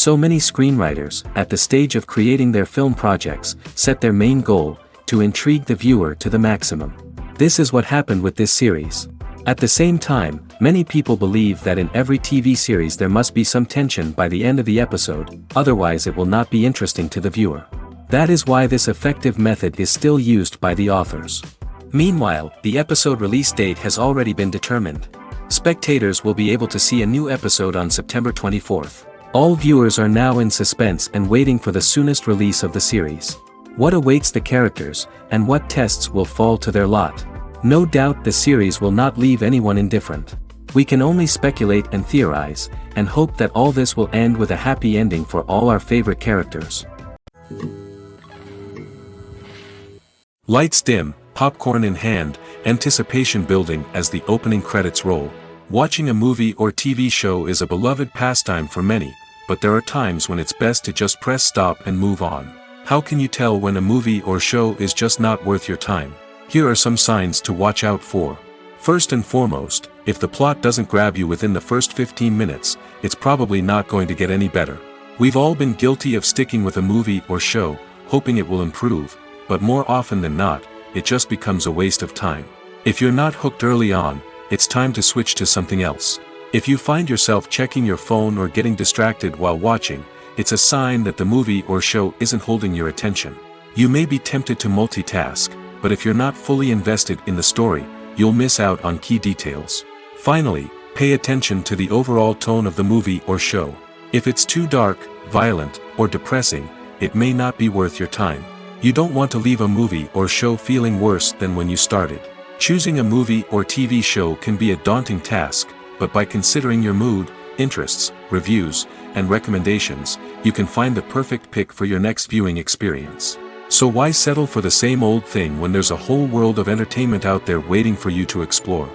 So many screenwriters, at the stage of creating their film projects, set their main goal, to intrigue the viewer to the maximum. This is what happened with this series. At the same time, many people believe that in every TV series there must be some tension by the end of the episode, otherwise it will not be interesting to the viewer. That is why this effective method is still used by the authors. Meanwhile, the episode release date has already been determined. Spectators will be able to see a new episode on September 24th. All viewers are now in suspense and waiting for the soonest release of the series. What awaits the characters, and what tests will fall to their lot? No doubt the series will not leave anyone indifferent. We can only speculate and theorize, and hope that all this will end with a happy ending for all our favorite characters. Lights dim, popcorn in hand, anticipation building as the opening credits roll. Watching a movie or TV show is a beloved pastime for many, but there are times when it's best to just press stop and move on. How can you tell when a movie or show is just not worth your time? Here are some signs to watch out for. First and foremost, if the plot doesn't grab you within the first 15 minutes, it's probably not going to get any better. We've all been guilty of sticking with a movie or show, hoping it will improve, but more often than not, it just becomes a waste of time. If you're not hooked early on, it's time to switch to something else. If you find yourself checking your phone or getting distracted while watching, it's a sign that the movie or show isn't holding your attention. You may be tempted to multitask, but if you're not fully invested in the story, you'll miss out on key details. Finally, pay attention to the overall tone of the movie or show. If it's too dark, violent, or depressing, it may not be worth your time. You don't want to leave a movie or show feeling worse than when you started. Choosing a movie or TV show can be a daunting task, but by considering your mood, interests, reviews, and recommendations, you can find the perfect pick for your next viewing experience. So why settle for the same old thing when there's a whole world of entertainment out there waiting for you to explore?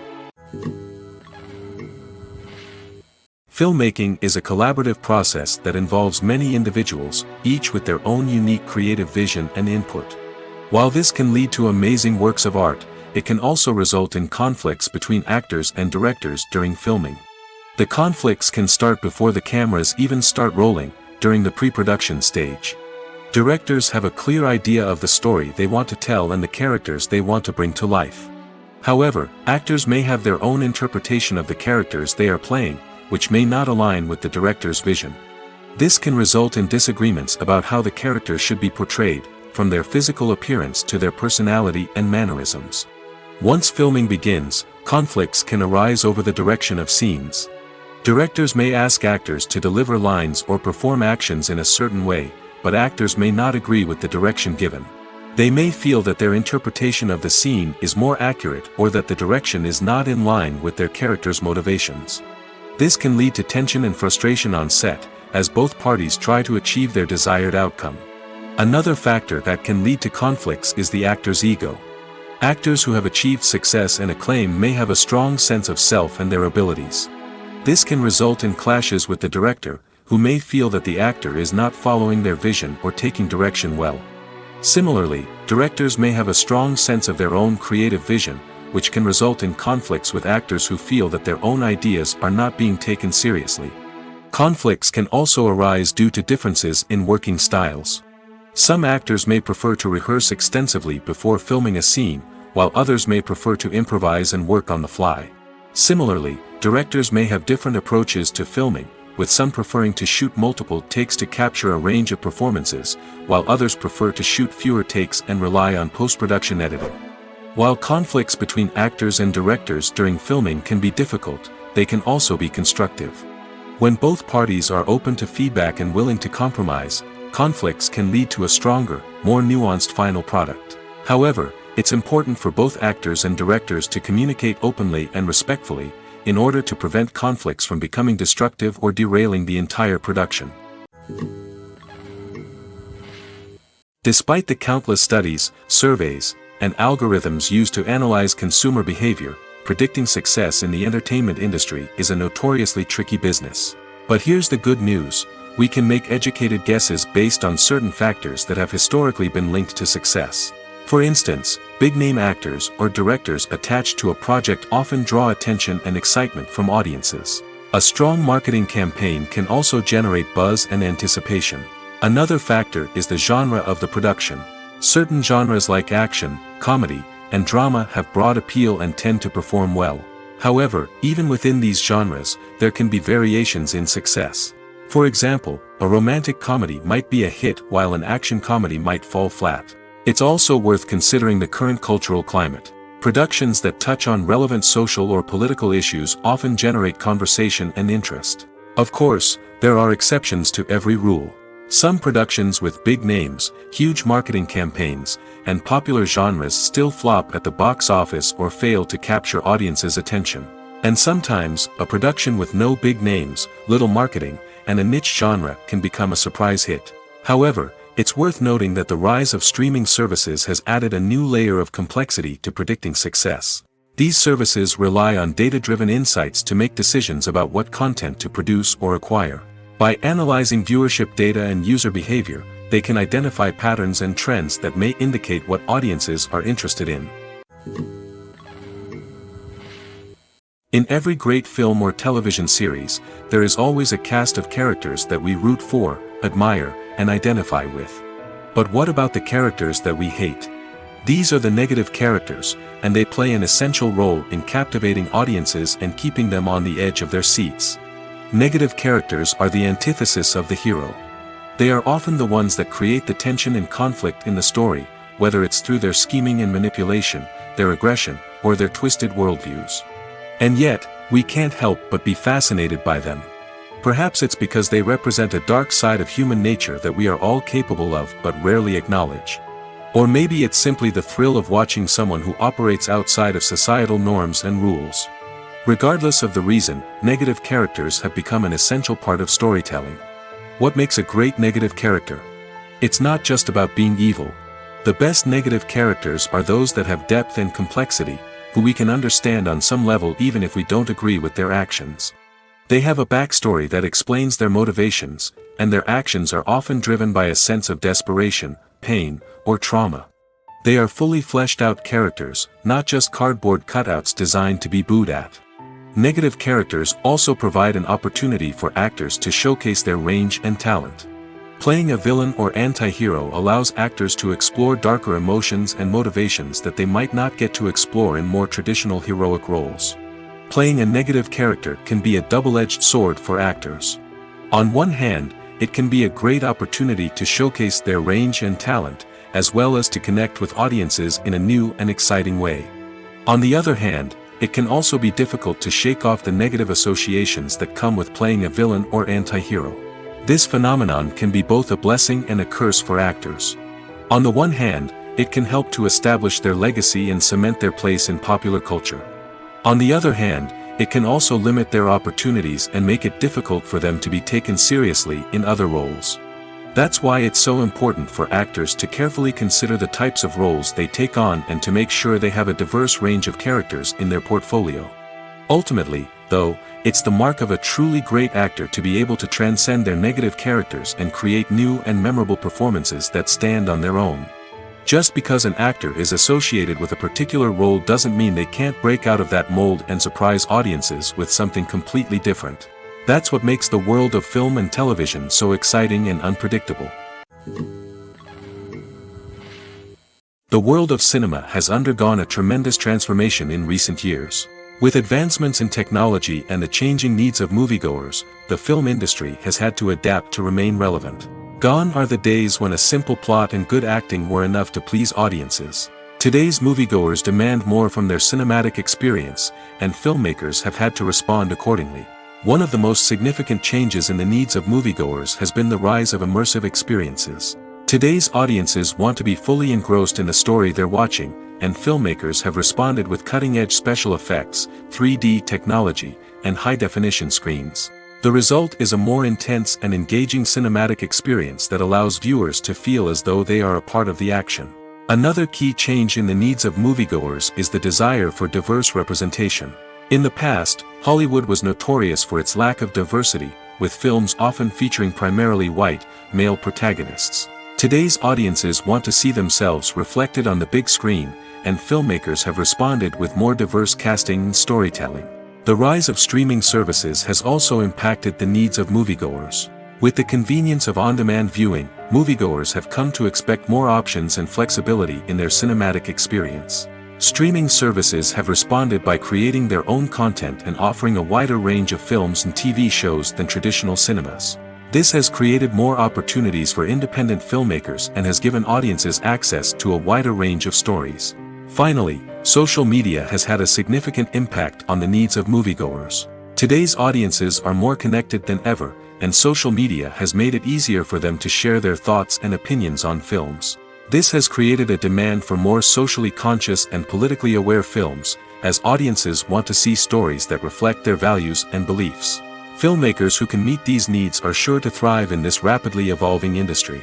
Filmmaking is a collaborative process that involves many individuals, each with their own unique creative vision and input. While this can lead to amazing works of art, it can also result in conflicts between actors and directors during filming. The conflicts can start before the cameras even start rolling, during the pre-production stage. Directors have a clear idea of the story they want to tell and the characters they want to bring to life. However, actors may have their own interpretation of the characters they are playing, which may not align with the director's vision. This can result in disagreements about how the characters should be portrayed, from their physical appearance to their personality and mannerisms. Once filming begins, conflicts can arise over the direction of scenes. Directors may ask actors to deliver lines or perform actions in a certain way, but actors may not agree with the direction given. They may feel that their interpretation of the scene is more accurate or that the direction is not in line with their character's motivations. This can lead to tension and frustration on set, as both parties try to achieve their desired outcome. Another factor that can lead to conflicts is the actor's ego. Actors who have achieved success and acclaim may have a strong sense of self and their abilities. This can result in clashes with the director, who may feel that the actor is not following their vision or taking direction well. Similarly, directors may have a strong sense of their own creative vision, which can result in conflicts with actors who feel that their own ideas are not being taken seriously. Conflicts can also arise due to differences in working styles. Some actors may prefer to rehearse extensively before filming a scene, while others may prefer to improvise and work on the fly. Similarly, directors may have different approaches to filming, with some preferring to shoot multiple takes to capture a range of performances, while others prefer to shoot fewer takes and rely on post-production editing. While conflicts between actors and directors during filming can be difficult, they can also be constructive. When both parties are open to feedback and willing to compromise, conflicts can lead to a stronger, more nuanced final product. However, it's important for both actors and directors to communicate openly and respectfully, in order to prevent conflicts from becoming destructive or derailing the entire production. Despite the countless studies, surveys, and algorithms used to analyze consumer behavior, predicting success in the entertainment industry is a notoriously tricky business. But here's the good news: we can make educated guesses based on certain factors that have historically been linked to success. For instance, big-name actors or directors attached to a project often draw attention and excitement from audiences. A strong marketing campaign can also generate buzz and anticipation. Another factor is the genre of the production. Certain genres like action, comedy, and drama have broad appeal and tend to perform well. However, even within these genres, there can be variations in success. For example, a romantic comedy might be a hit while an action comedy might fall flat. It's also worth considering the current cultural climate. Productions that touch on relevant social or political issues often generate conversation and interest. Of course, there are exceptions to every rule. Some productions with big names, huge marketing campaigns, and popular genres still flop at the box office or fail to capture audiences' attention. And sometimes, a production with no big names, little marketing, and a niche genre can become a surprise hit. However, it's worth noting that the rise of streaming services has added a new layer of complexity to predicting success. These services rely on data-driven insights to make decisions about what content to produce or acquire. By analyzing viewership data and user behavior, they can identify patterns and trends that may indicate what audiences are interested in. In every great film or television series, there is always a cast of characters that we root for, admire, and identify with. But what about the characters that we hate? These are the negative characters, and they play an essential role in captivating audiences and keeping them on the edge of their seats. Negative characters are the antithesis of the hero. They are often the ones that create the tension and conflict in the story, whether it's through their scheming and manipulation, their aggression, or their twisted worldviews. And yet, we can't help but be fascinated by them. Perhaps it's because they represent a dark side of human nature that we are all capable of but rarely acknowledge. Or maybe it's simply the thrill of watching someone who operates outside of societal norms and rules. Regardless of the reason, negative characters have become an essential part of storytelling. What makes a great negative character? It's not just about being evil. The best negative characters are those that have depth and complexity, who we can understand on some level even if we don't agree with their actions. They have a backstory that explains their motivations, and their actions are often driven by a sense of desperation, pain, or trauma. They are fully fleshed out characters, not just cardboard cutouts designed to be booed at. Negative characters also provide an opportunity for actors to showcase their range and talent. Playing a villain or anti-hero allows actors to explore darker emotions and motivations that they might not get to explore in more traditional heroic roles. Playing a negative character can be a double-edged sword for actors. On one hand, it can be a great opportunity to showcase their range and talent, as well as to connect with audiences in a new and exciting way. On the other hand, it can also be difficult to shake off the negative associations that come with playing a villain or anti-hero. This phenomenon can be both a blessing and a curse for actors. On the one hand, it can help to establish their legacy and cement their place in popular culture. On the other hand, it can also limit their opportunities and make it difficult for them to be taken seriously in other roles. That's why it's so important for actors to carefully consider the types of roles they take on and to make sure they have a diverse range of characters in their portfolio. Ultimately, though, it's the mark of a truly great actor to be able to transcend their negative characters and create new and memorable performances that stand on their own. Just because an actor is associated with a particular role doesn't mean they can't break out of that mold and surprise audiences with something completely different. That's what makes the world of film and television so exciting and unpredictable. The world of cinema has undergone a tremendous transformation in recent years. With advancements in technology and the changing needs of moviegoers, the film industry has had to adapt to remain relevant. Gone are the days when a simple plot and good acting were enough to please audiences. Today's moviegoers demand more from their cinematic experience, and filmmakers have had to respond accordingly. One of the most significant changes in the needs of moviegoers has been the rise of immersive experiences. Today's audiences want to be fully engrossed in the story they're watching, and filmmakers have responded with cutting-edge special effects, 3D technology, and high-definition screens. The result is a more intense and engaging cinematic experience that allows viewers to feel as though they are a part of the action. Another key change in the needs of moviegoers is the desire for diverse representation. In the past, Hollywood was notorious for its lack of diversity, with films often featuring primarily white, male protagonists. Today's audiences want to see themselves reflected on the big screen, and filmmakers have responded with more diverse casting and storytelling. The rise of streaming services has also impacted the needs of moviegoers. With the convenience of on-demand viewing, moviegoers have come to expect more options and flexibility in their cinematic experience. Streaming services have responded by creating their own content and offering a wider range of films and TV shows than traditional cinemas. This has created more opportunities for independent filmmakers and has given audiences access to a wider range of stories. Finally, social media has had a significant impact on the needs of moviegoers. Today's audiences are more connected than ever, and social media has made it easier for them to share their thoughts and opinions on films. This has created a demand for more socially conscious and politically aware films, as audiences want to see stories that reflect their values and beliefs. Filmmakers who can meet these needs are sure to thrive in this rapidly evolving industry.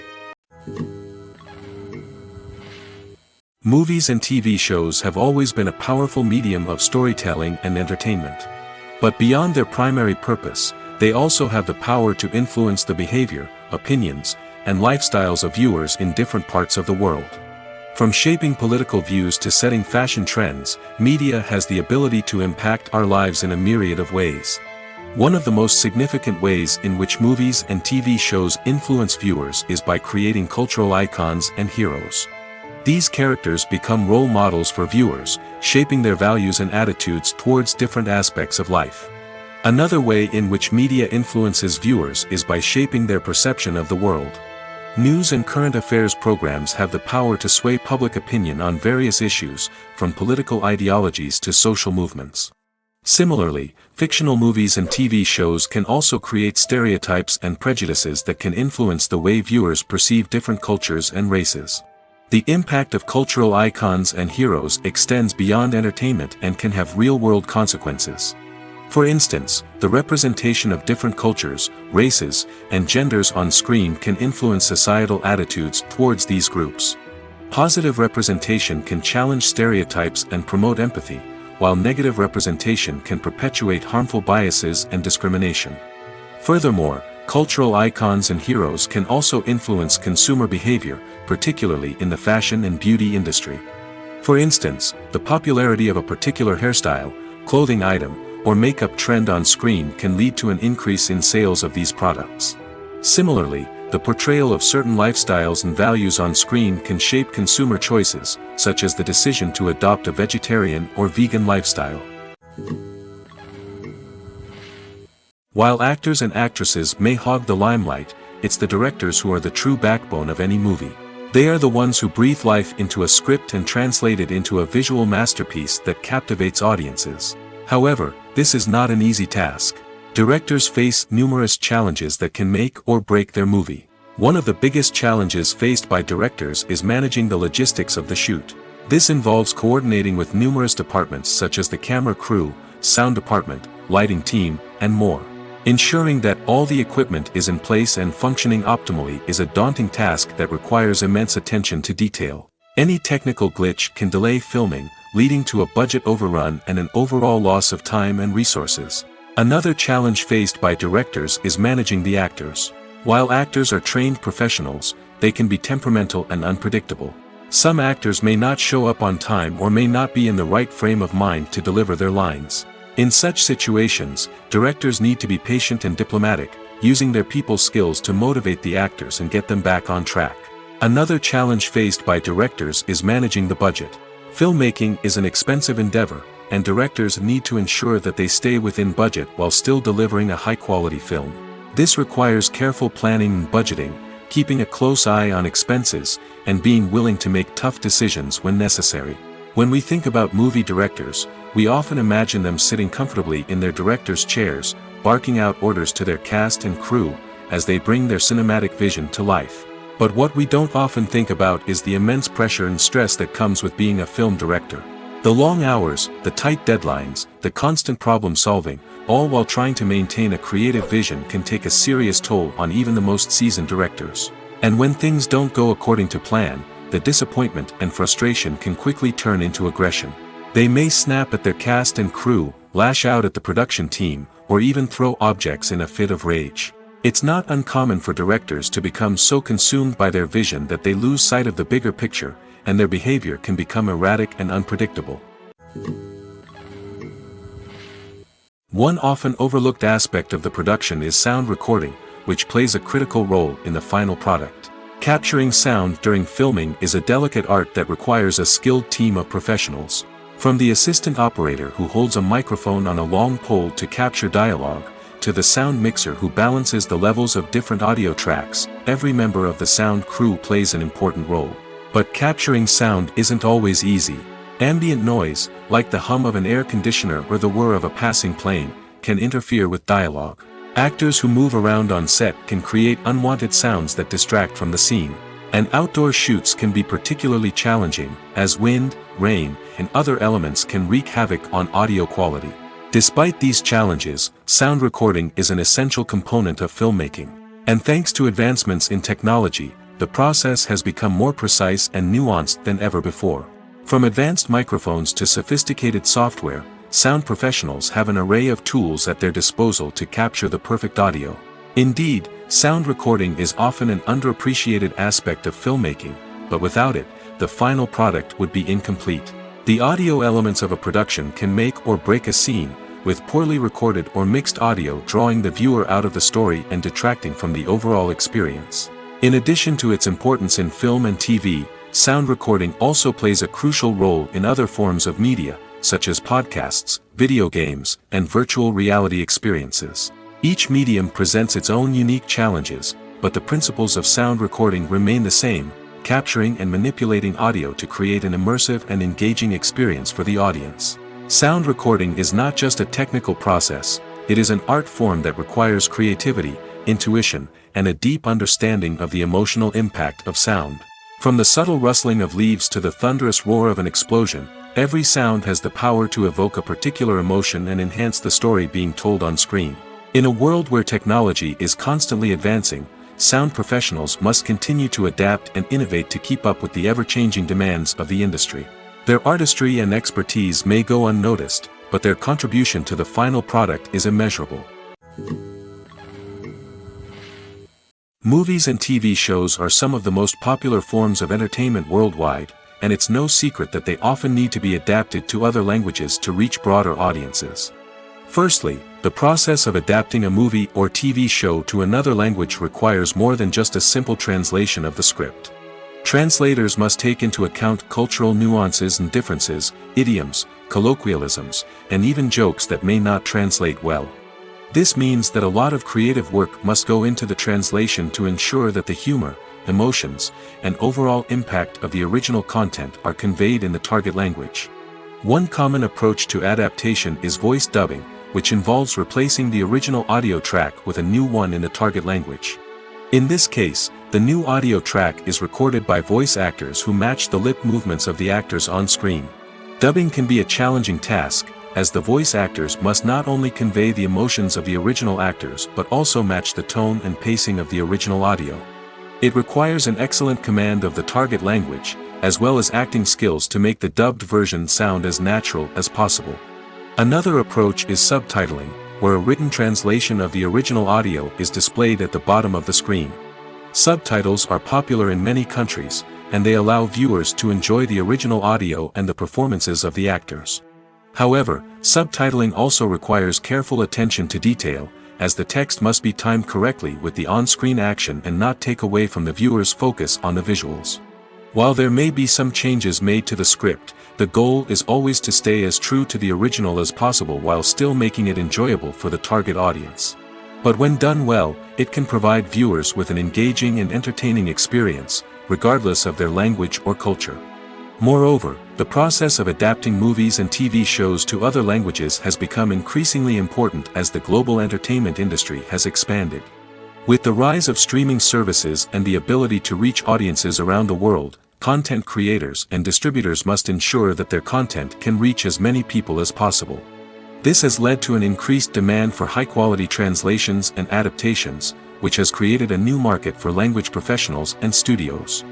Movies and TV shows have always been a powerful medium of storytelling and entertainment. But beyond their primary purpose, they also have the power to influence the behavior, opinions, and lifestyles of viewers in different parts of the world. From shaping political views to setting fashion trends, media has the ability to impact our lives in a myriad of ways. One of the most significant ways in which movies and TV shows influence viewers is by creating cultural icons and heroes. These characters become role models for viewers, shaping their values and attitudes towards different aspects of life. Another way in which media influences viewers is by shaping their perception of the world. News and current affairs programs have the power to sway public opinion on various issues, from political ideologies to social movements. Similarly, fictional movies and TV shows can also create stereotypes and prejudices that can influence the way viewers perceive different cultures and races. The impact of cultural icons and heroes extends beyond entertainment and can have real-world consequences. For instance, the representation of different cultures, races, and genders on screen can influence societal attitudes towards these groups. Positive representation can challenge stereotypes and promote empathy, while negative representation can perpetuate harmful biases and discrimination. Furthermore, cultural icons and heroes can also influence consumer behavior, particularly in the fashion and beauty industry. For instance, the popularity of a particular hairstyle, clothing item, or makeup trend on screen can lead to an increase in sales of these products. Similarly, the portrayal of certain lifestyles and values on screen can shape consumer choices, such as the decision to adopt a vegetarian or vegan lifestyle. While actors and actresses may hog the limelight, it's the directors who are the true backbone of any movie. They are the ones who breathe life into a script and translate it into a visual masterpiece that captivates audiences. However, this is not an easy task. Directors face numerous challenges that can make or break their movie. One of the biggest challenges faced by directors is managing the logistics of the shoot. This involves coordinating with numerous departments such as the camera crew, sound department, lighting team, and more. Ensuring that all the equipment is in place and functioning optimally is a daunting task that requires immense attention to detail. Any technical glitch can delay filming, leading to a budget overrun and an overall loss of time and resources. Another challenge faced by directors is managing the actors. While actors are trained professionals, they can be temperamental and unpredictable. Some actors may not show up on time or may not be in the right frame of mind to deliver their lines. In such situations, directors need to be patient and diplomatic, using their people skills to motivate the actors and get them back on track. Another challenge faced by directors is managing the budget. Filmmaking is an expensive endeavor, and directors need to ensure that they stay within budget while still delivering a high-quality film. This requires careful planning and budgeting, keeping a close eye on expenses, and being willing to make tough decisions when necessary. When we think about movie directors, we often imagine them sitting comfortably in their director's chairs, barking out orders to their cast and crew, as they bring their cinematic vision to life. But what we don't often think about is the immense pressure and stress that comes with being a film director. The long hours, the tight deadlines, the constant problem solving, all while trying to maintain a creative vision can take a serious toll on even the most seasoned directors. And when things don't go according to plan, the disappointment and frustration can quickly turn into aggression. They may snap at their cast and crew, lash out at the production team, or even throw objects in a fit of rage. It's not uncommon for directors to become so consumed by their vision that they lose sight of the bigger picture, and their behavior can become erratic and unpredictable. One often overlooked aspect of the production is sound recording, which plays a critical role in the final product. Capturing sound during filming is a delicate art that requires a skilled team of professionals. From the assistant operator who holds a microphone on a long pole to capture dialogue, to the sound mixer who balances the levels of different audio tracks, every member of the sound crew plays an important role. But capturing sound isn't always easy. Ambient noise, like the hum of an air conditioner or the whir of a passing plane, can interfere with dialogue. Actors who move around on set can create unwanted sounds that distract from the scene. And outdoor shoots can be particularly challenging, as wind, rain, and other elements can wreak havoc on audio quality. Despite these challenges, sound recording is an essential component of filmmaking. And thanks to advancements in technology, the process has become more precise and nuanced than ever before. From advanced microphones to sophisticated software, sound professionals have an array of tools at their disposal to capture the perfect audio. Indeed, sound recording is often an underappreciated aspect of filmmaking, but without it, the final product would be incomplete. The audio elements of a production can make or break a scene, with poorly recorded or mixed audio drawing the viewer out of the story and detracting from the overall experience. In addition to its importance in film and TV, sound recording also plays a crucial role in other forms of media, such as podcasts, video games, and virtual reality experiences. Each medium presents its own unique challenges, but the principles of sound recording remain the same: capturing and manipulating audio to create an immersive and engaging experience for the audience. Sound recording is not just a technical process, it is an art form that requires creativity, intuition, and a deep understanding of the emotional impact of sound. From the subtle rustling of leaves to the thunderous roar of an explosion, every sound has the power to evoke a particular emotion and enhance the story being told on screen. In a world where technology is constantly advancing, sound professionals must continue to adapt and innovate to keep up with the ever-changing demands of the industry. Their artistry and expertise may go unnoticed, but their contribution to the final product is immeasurable. Movies and TV shows are some of the most popular forms of entertainment worldwide, and it's no secret that they often need to be adapted to other languages to reach broader audiences. Firstly, the process of adapting a movie or TV show to another language requires more than just a simple translation of the script. Translators must take into account cultural nuances and differences, idioms, colloquialisms, and even jokes that may not translate well. This means that a lot of creative work must go into the translation to ensure that the humor, emotions, and overall impact of the original content are conveyed in the target language. One common approach to adaptation is voice dubbing, which involves replacing the original audio track with a new one in the target language. In this case, the new audio track is recorded by voice actors who match the lip movements of the actors on screen. Dubbing can be a challenging task, as the voice actors must not only convey the emotions of the original actors but also match the tone and pacing of the original audio. It requires an excellent command of the target language, as well as acting skills to make the dubbed version sound as natural as possible. Another approach is subtitling, where a written translation of the original audio is displayed at the bottom of the screen. Subtitles are popular in many countries, and they allow viewers to enjoy the original audio and the performances of the actors. However, subtitling also requires careful attention to detail, as the text must be timed correctly with the on-screen action and not take away from the viewer's focus on the visuals. While there may be some changes made to the script, the goal is always to stay as true to the original as possible while still making it enjoyable for the target audience. But when done well, it can provide viewers with an engaging and entertaining experience, regardless of their language or culture. Moreover, the process of adapting movies and TV shows to other languages has become increasingly important as the global entertainment industry has expanded. With the rise of streaming services and the ability to reach audiences around the world, content creators and distributors must ensure that their content can reach as many people as possible. This has led to an increased demand for high-quality translations and adaptations, which has created a new market for language professionals and studios.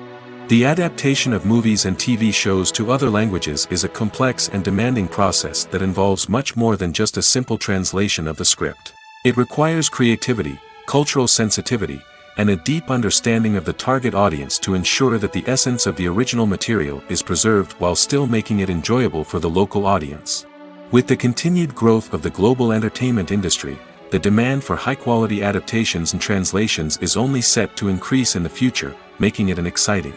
The adaptation of movies and TV shows to other languages is a complex and demanding process that involves much more than just a simple translation of the script. It requires creativity, cultural sensitivity, and a deep understanding of the target audience to ensure that the essence of the original material is preserved while still making it enjoyable for the local audience. With the continued growth of the global entertainment industry, the demand for high-quality adaptations and translations is only set to increase in the future, making it an exciting.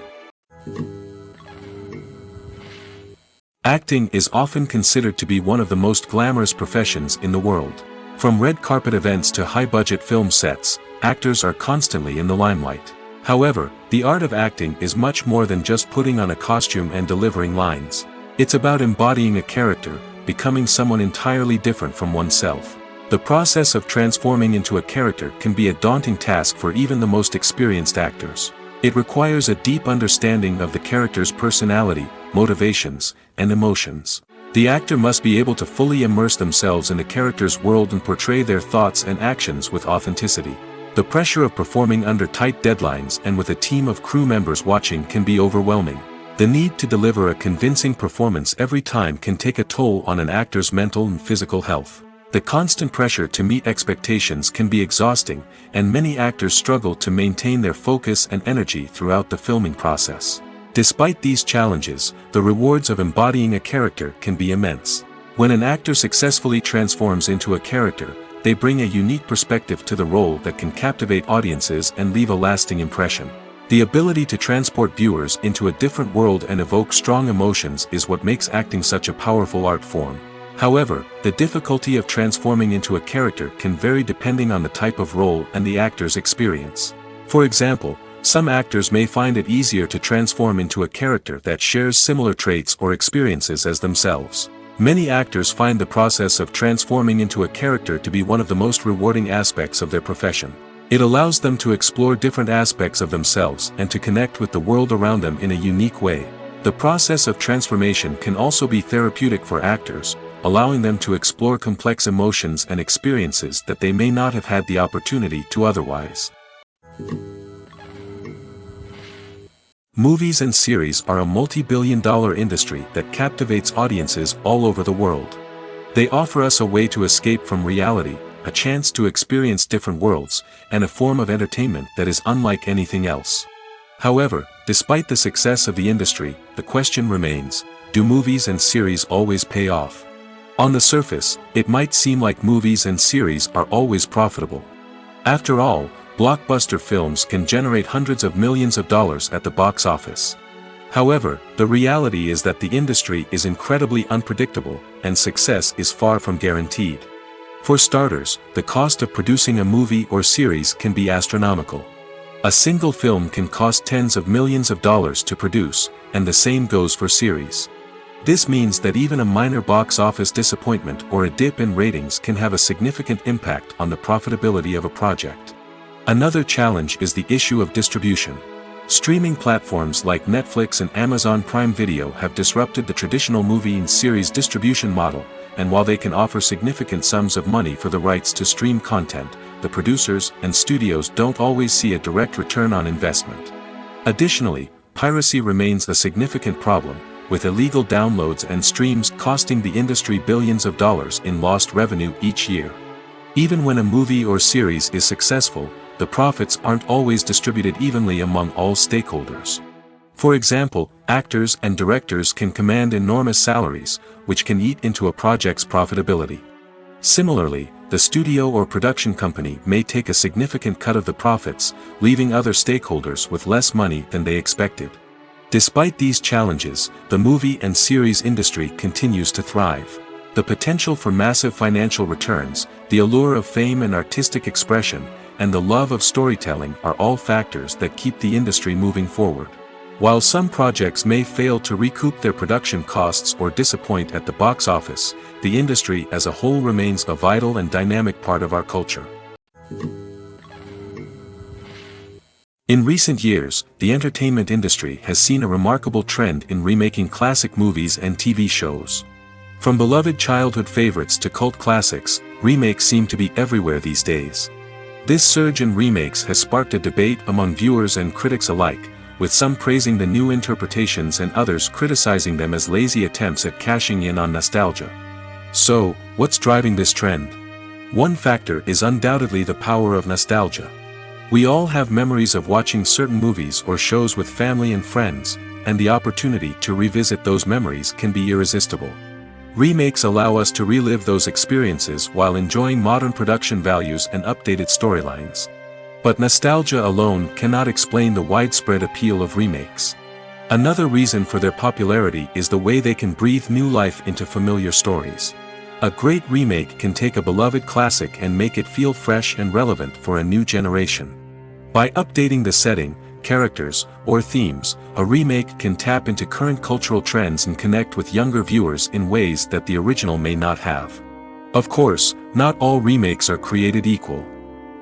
Acting is often considered to be one of the most glamorous professions in the world. From red carpet events to high-budget film sets, actors are constantly in the limelight. However, the art of acting is much more than just putting on a costume and delivering lines. It's about embodying a character, becoming someone entirely different from oneself. The process of transforming into a character can be a daunting task for even the most experienced actors. It requires a deep understanding of the character's personality, motivations, and emotions. The actor must be able to fully immerse themselves in the character's world and portray their thoughts and actions with authenticity. The pressure of performing under tight deadlines and with a team of crew members watching can be overwhelming. The need to deliver a convincing performance every time can take a toll on an actor's mental and physical health. The constant pressure to meet expectations can be exhausting, and many actors struggle to maintain their focus and energy throughout the filming process. Despite these challenges, the rewards of embodying a character can be immense. When an actor successfully transforms into a character, they bring a unique perspective to the role that can captivate audiences and leave a lasting impression. The ability to transport viewers into a different world and evoke strong emotions is what makes acting such a powerful art form. However, the difficulty of transforming into a character can vary depending on the type of role and the actor's experience. For example, some actors may find it easier to transform into a character that shares similar traits or experiences as themselves. Many actors find the process of transforming into a character to be one of the most rewarding aspects of their profession. It allows them to explore different aspects of themselves and to connect with the world around them in a unique way. The process of transformation can also be therapeutic for actors, allowing them to explore complex emotions and experiences that they may not have had the opportunity to otherwise. Movies and series are a multi-billion-dollar industry that captivates audiences all over the world. They offer us a way to escape from reality, a chance to experience different worlds, and a form of entertainment that is unlike anything else. However, despite the success of the industry, the question remains, do movies and series always pay off? On the surface, it might seem like movies and series are always profitable. After all, blockbuster films can generate hundreds of millions of dollars at the box office. However, the reality is that the industry is incredibly unpredictable, and success is far from guaranteed. For starters, the cost of producing a movie or series can be astronomical. A single film can cost tens of millions of dollars to produce, and the same goes for series. This means that even a minor box office disappointment or a dip in ratings can have a significant impact on the profitability of a project. Another challenge is the issue of distribution. Streaming platforms like Netflix and Amazon Prime Video have disrupted the traditional movie and series distribution model, and while they can offer significant sums of money for the rights to stream content, the producers and studios don't always see a direct return on investment. Additionally, piracy remains a significant problem, with illegal downloads and streams costing the industry billions of dollars in lost revenue each year. Even when a movie or series is successful, the profits aren't always distributed evenly among all stakeholders. For example, actors and directors can command enormous salaries, which can eat into a project's profitability. Similarly, the studio or production company may take a significant cut of the profits, leaving other stakeholders with less money than they expected. Despite these challenges, the movie and series industry continues to thrive. The potential for massive financial returns, the allure of fame and artistic expression, and the love of storytelling are all factors that keep the industry moving forward. While some projects may fail to recoup their production costs or disappoint at the box office, the industry as a whole remains a vital and dynamic part of our culture. In recent years, the entertainment industry has seen a remarkable trend in remaking classic movies and TV shows. From beloved childhood favorites to cult classics, remakes seem to be everywhere these days. This surge in remakes has sparked a debate among viewers and critics alike, with some praising the new interpretations and others criticizing them as lazy attempts at cashing in on nostalgia. So, what's driving this trend? One factor is undoubtedly the power of nostalgia. We all have memories of watching certain movies or shows with family and friends, and the opportunity to revisit those memories can be irresistible. Remakes allow us to relive those experiences while enjoying modern production values and updated storylines. But nostalgia alone cannot explain the widespread appeal of remakes. Another reason for their popularity is the way they can breathe new life into familiar stories. A great remake can take a beloved classic and make it feel fresh and relevant for a new generation. By updating the setting, characters, or themes, a remake can tap into current cultural trends and connect with younger viewers in ways that the original may not have. Of course, not all remakes are created equal.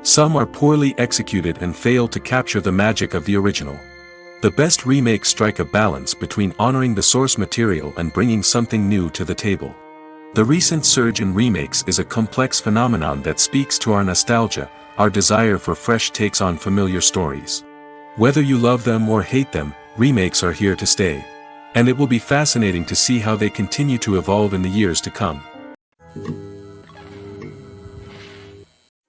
Some are poorly executed and fail to capture the magic of the original. The best remakes strike a balance between honoring the source material and bringing something new to the table. The recent surge in remakes is a complex phenomenon that speaks to our nostalgia, our desire for fresh takes on familiar stories. Whether you love them or hate them, remakes are here to stay. And it will be fascinating to see how they continue to evolve in the years to come.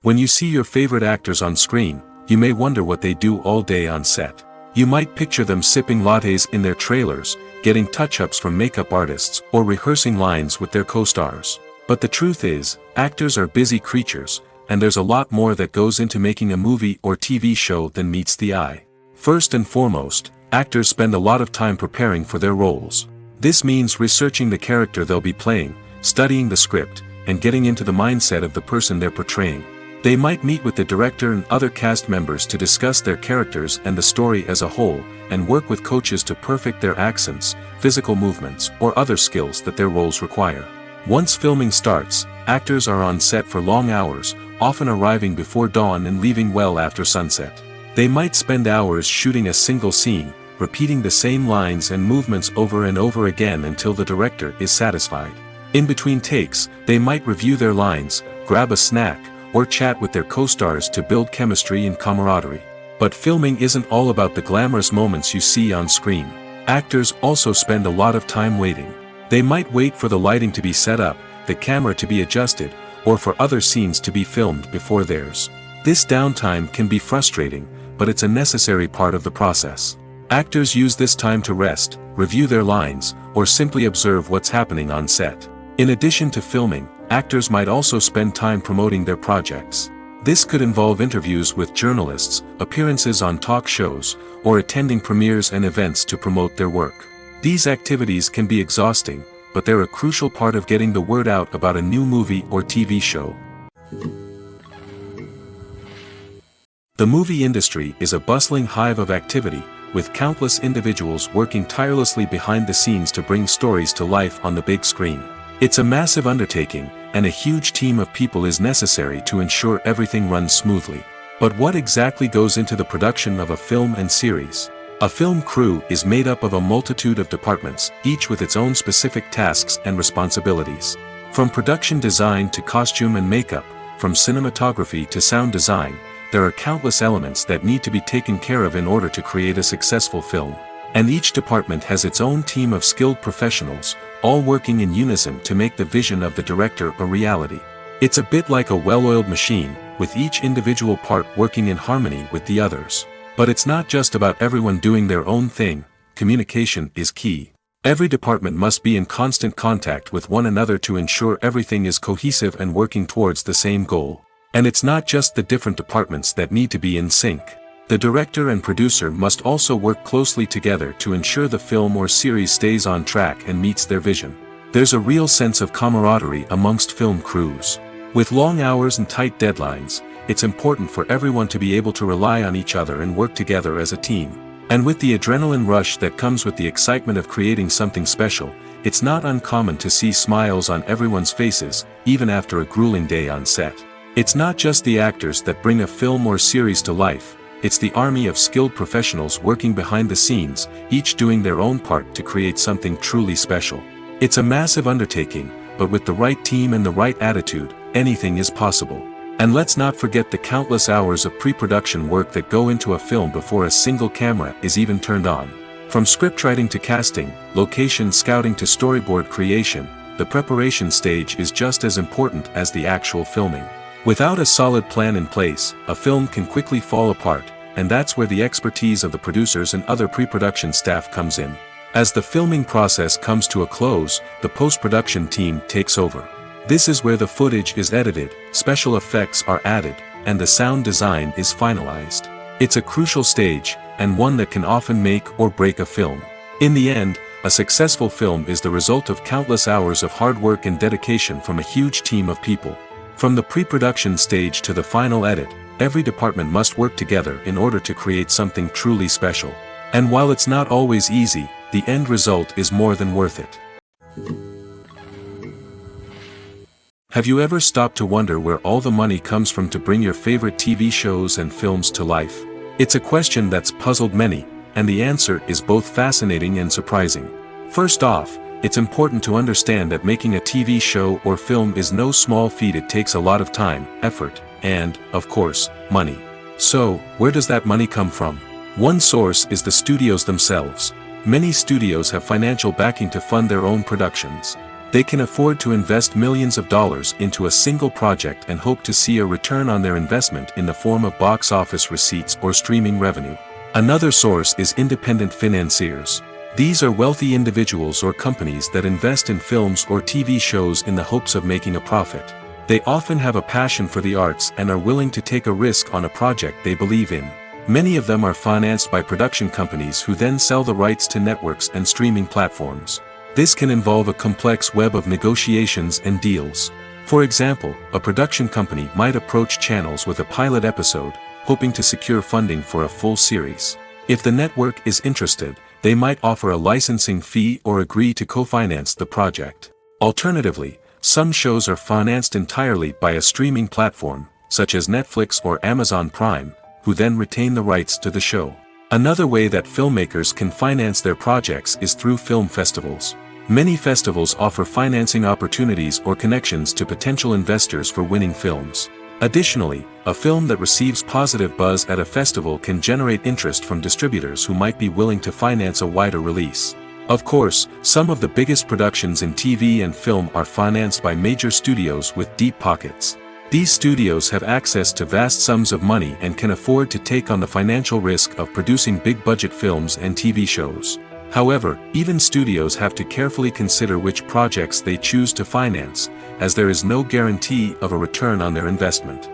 When you see your favorite actors on screen, you may wonder what they do all day on set. You might picture them sipping lattes in their trailers, getting touch-ups from makeup artists, or rehearsing lines with their co-stars. But the truth is, actors are busy creatures, and there's a lot more that goes into making a movie or TV show than meets the eye. First and foremost, actors spend a lot of time preparing for their roles. This means researching the character they'll be playing, studying the script, and getting into the mindset of the person they're portraying. They might meet with the director and other cast members to discuss their characters and the story as a whole, and work with coaches to perfect their accents, physical movements, or other skills that their roles require. Once filming starts, actors are on set for long hours, often arriving before dawn and leaving well after sunset. They might spend hours shooting a single scene, repeating the same lines and movements over and over again until the director is satisfied. In between takes, they might review their lines, grab a snack, or chat with their co-stars to build chemistry and camaraderie. But filming isn't all about the glamorous moments you see on screen. Actors also spend a lot of time waiting. They might wait for the lighting to be set up, the camera to be adjusted, or for other scenes to be filmed before theirs. This downtime can be frustrating, but it's a necessary part of the process. Actors use this time to rest, review their lines, or simply observe what's happening on set. In addition to filming, actors might also spend time promoting their projects. This could involve interviews with journalists, appearances on talk shows, or attending premieres and events to promote their work. These activities can be exhausting, but they're a crucial part of getting the word out about a new movie or TV show. The movie industry is a bustling hive of activity, with countless individuals working tirelessly behind the scenes to bring stories to life on the big screen. It's a massive undertaking, and a huge team of people is necessary to ensure everything runs smoothly. But what exactly goes into the production of a film and series? A film crew is made up of a multitude of departments, each with its own specific tasks and responsibilities. From production design to costume and makeup, from cinematography to sound design, there are countless elements that need to be taken care of in order to create a successful film. And each department has its own team of skilled professionals, all working in unison to make the vision of the director a reality. It's a bit like a well-oiled machine, with each individual part working in harmony with the others. But it's not just about everyone doing their own thing. Communication is key. Every department must be in constant contact with one another to ensure everything is cohesive and working towards the same goal. And it's not just the different departments that need to be in sync. The director and producer must also work closely together to ensure the film or series stays on track and meets their vision. There's a real sense of camaraderie amongst film crews. With long hours and tight deadlines, it's important for everyone to be able to rely on each other and work together as a team. And with the adrenaline rush that comes with the excitement of creating something special, it's not uncommon to see smiles on everyone's faces, even after a grueling day on set. It's not just the actors that bring a film or series to life, it's the army of skilled professionals working behind the scenes, each doing their own part to create something truly special. It's a massive undertaking, but with the right team and the right attitude, anything is possible. And let's not forget the countless hours of pre-production work that go into a film before a single camera is even turned on. From scriptwriting to casting, location scouting to storyboard creation, the preparation stage is just as important as the actual filming. Without a solid plan in place, a film can quickly fall apart, and that's where the expertise of the producers and other pre-production staff comes in. As the filming process comes to a close, the post-production team takes over. This is where the footage is edited, special effects are added, and the sound design is finalized. It's a crucial stage, and one that can often make or break a film. In the end, a successful film is the result of countless hours of hard work and dedication from a huge team of people. From the pre-production stage to the final edit, every department must work together in order to create something truly special. And while it's not always easy, the end result is more than worth it. Have you ever stopped to wonder where all the money comes from to bring your favorite TV shows and films to life? It's a question that's puzzled many, and the answer is both fascinating and surprising. First off, it's important to understand that making a TV show or film is no small feat. It takes a lot of time, effort, and, of course, money. So, where does that money come from? One source is the studios themselves. Many studios have financial backing to fund their own productions. They can afford to invest millions of dollars into a single project and hope to see a return on their investment in the form of box office receipts or streaming revenue. Another source is independent financiers. These are wealthy individuals or companies that invest in films or TV shows in the hopes of making a profit. They often have a passion for the arts and are willing to take a risk on a project they believe in. Many of them are financed by production companies who then sell the rights to networks and streaming platforms. This can involve a complex web of negotiations and deals. For example, a production company might approach channels with a pilot episode, hoping to secure funding for a full series. If the network is interested, they might offer a licensing fee or agree to co-finance the project. Alternatively, some shows are financed entirely by a streaming platform, such as Netflix or Amazon Prime, who then retain the rights to the show. Another way that filmmakers can finance their projects is through film festivals. Many festivals offer financing opportunities or connections to potential investors for winning films. Additionally, a film that receives positive buzz at a festival can generate interest from distributors who might be willing to finance a wider release. Of course, some of the biggest productions in TV and film are financed by major studios with deep pockets. These studios have access to vast sums of money and can afford to take on the financial risk of producing big-budget films and TV shows. However, even studios have to carefully consider which projects they choose to finance, as there is no guarantee of a return on their investment.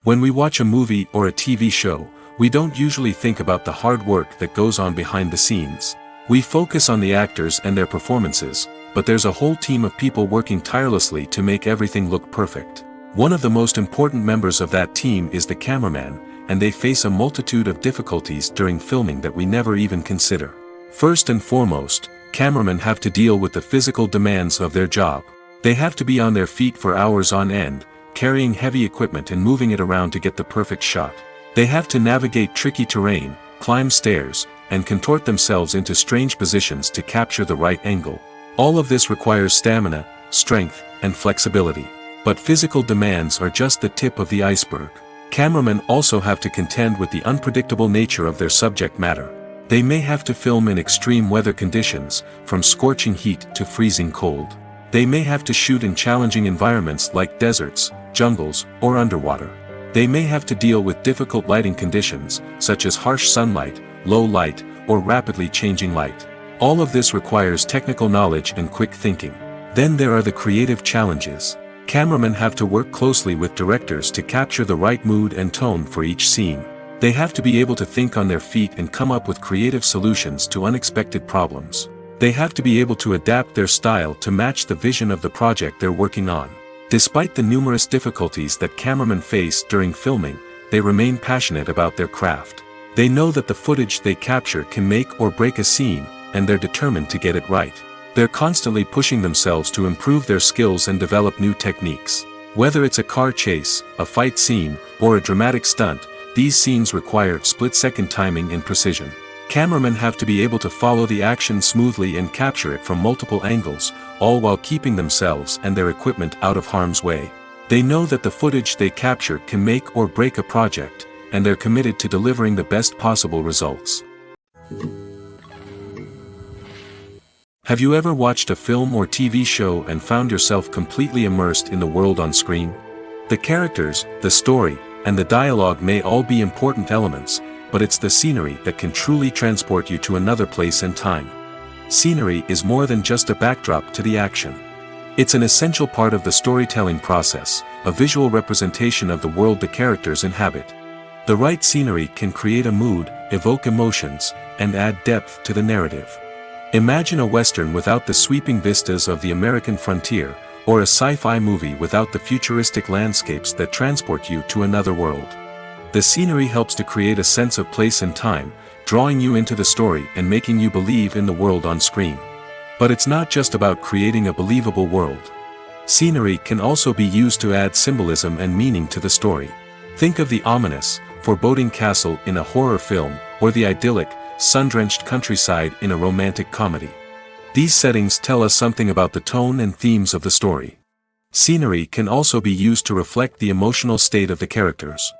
When we watch a movie or a TV show, we don't usually think about the hard work that goes on behind the scenes. We focus on the actors and their performances, but there's a whole team of people working tirelessly to make everything look perfect. One of the most important members of that team is the cameraman, and they face a multitude of difficulties during filming that we never even consider. First and foremost, cameramen have to deal with the physical demands of their job. They have to be on their feet for hours on end, carrying heavy equipment and moving it around to get the perfect shot. They have to navigate tricky terrain, climb stairs, and contort themselves into strange positions to capture the right angle. All of this requires stamina, strength, and flexibility. But physical demands are just the tip of the iceberg. Cameramen also have to contend with the unpredictable nature of their subject matter. They may have to film in extreme weather conditions, from scorching heat to freezing cold. They may have to shoot in challenging environments like deserts, jungles, or underwater. They may have to deal with difficult lighting conditions, such as harsh sunlight, low light, or rapidly changing light. All of this requires technical knowledge and quick thinking. Then there are the creative challenges. Cameramen have to work closely with directors to capture the right mood and tone for each scene. They have to be able to think on their feet and come up with creative solutions to unexpected problems. They have to be able to adapt their style to match the vision of the project they're working on. Despite the numerous difficulties that cameramen face during filming, they remain passionate about their craft. They know that the footage they capture can make or break a scene, and they're determined to get it right. They're constantly pushing themselves to improve their skills and develop new techniques. Whether it's a car chase, a fight scene, or a dramatic stunt, these scenes require split-second timing and precision. Cameramen have to be able to follow the action smoothly and capture it from multiple angles, all while keeping themselves and their equipment out of harm's way. They know that the footage they capture can make or break a project, and they're committed to delivering the best possible results. Have you ever watched a film or TV show and found yourself completely immersed in the world on screen? The characters, the story, and the dialogue may all be important elements, but it's the scenery that can truly transport you to another place and time. Scenery is more than just a backdrop to the action. It's an essential part of the storytelling process, a visual representation of the world the characters inhabit. The right scenery can create a mood, evoke emotions, and add depth to the narrative. Imagine a Western without the sweeping vistas of the American frontier, or a sci-fi movie without the futuristic landscapes that transport you to another world. The scenery helps to create a sense of place and time, drawing you into the story and making you believe in the world on screen. But it's not just about creating a believable world. Scenery can also be used to add symbolism and meaning to the story. Think of the ominous, foreboding castle in a horror film, or the idyllic, sun-drenched countryside in a romantic comedy. These settings tell us something about the tone and themes of the story. Scenery can also be used to reflect the emotional state of the characters.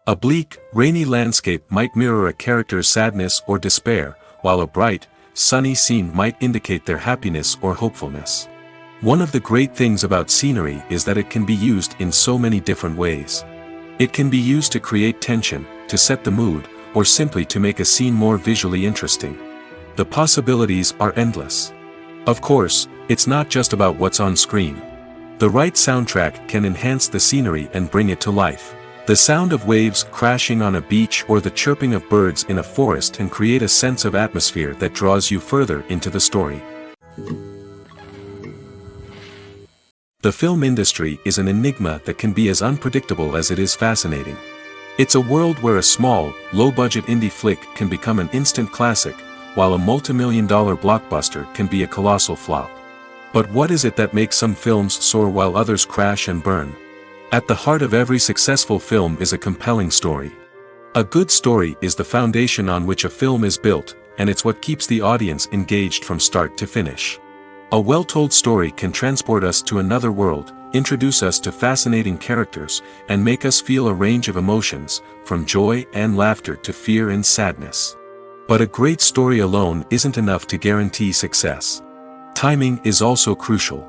A bleak, rainy landscape might mirror a character's sadness or despair, while a bright, sunny scene might indicate their happiness or hopefulness. One of the great things about scenery is that it can be used in so many different ways. It can be used to create tension, to set the mood, or simply to make a scene more visually interesting. The possibilities are endless. Of course, it's not just about what's on screen. The right soundtrack can enhance the scenery and bring it to life. The sound of waves crashing on a beach or the chirping of birds in a forest can create a sense of atmosphere that draws you further into the story. The film industry is an enigma that can be as unpredictable as it is fascinating. It's a world where a small, low-budget indie flick can become an instant classic, while a multi-million-dollar blockbuster can be a colossal flop. But what is it that makes some films soar while others crash and burn? At the heart of every successful film is a compelling story. A good story is the foundation on which a film is built, and it's what keeps the audience engaged from start to finish. A well-told story can transport us to another world, introduce us to fascinating characters, and make us feel a range of emotions, from joy and laughter to fear and sadness. But a great story alone isn't enough to guarantee success. Timing is also crucial.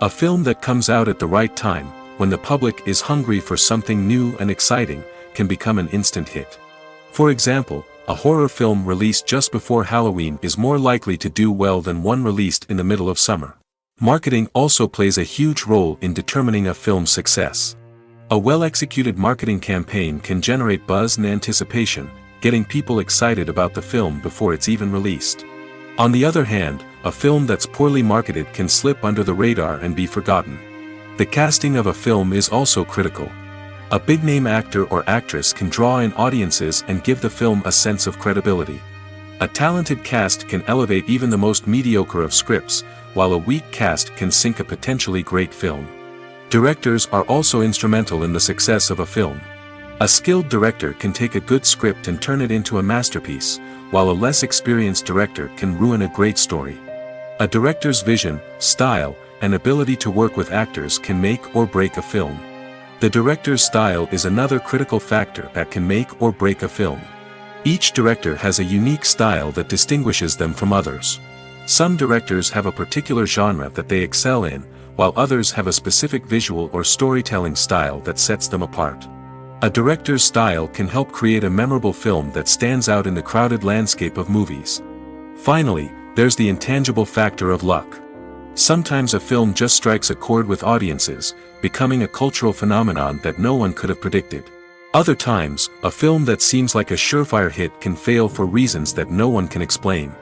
A film that comes out at the right time, when the public is hungry for something new and exciting, can become an instant hit. For example, a horror film released just before Halloween is more likely to do well than one released in the middle of summer. Marketing also plays a huge role in determining a film's success. A well-executed marketing campaign can generate buzz and anticipation, getting people excited about the film before it's even released. On the other hand, a film that's poorly marketed can slip under the radar and be forgotten. The casting of a film is also critical. A big-name actor or actress can draw in audiences and give the film a sense of credibility. A talented cast can elevate even the most mediocre of scripts, while a weak cast can sink a potentially great film. Directors are also instrumental in the success of a film. A skilled director can take a good script and turn it into a masterpiece, while a less experienced director can ruin a great story. A director's vision, style, and ability to work with actors can make or break a film. The director's style is another critical factor that can make or break a film. Each director has a unique style that distinguishes them from others. Some directors have a particular genre that they excel in, while others have a specific visual or storytelling style that sets them apart. A director's style can help create a memorable film that stands out in the crowded landscape of movies. Finally, there's the intangible factor of luck. Sometimes a film just strikes a chord with audiences, becoming a cultural phenomenon that no one could have predicted. Other times, a film that seems like a surefire hit can fail for reasons that no one can explain.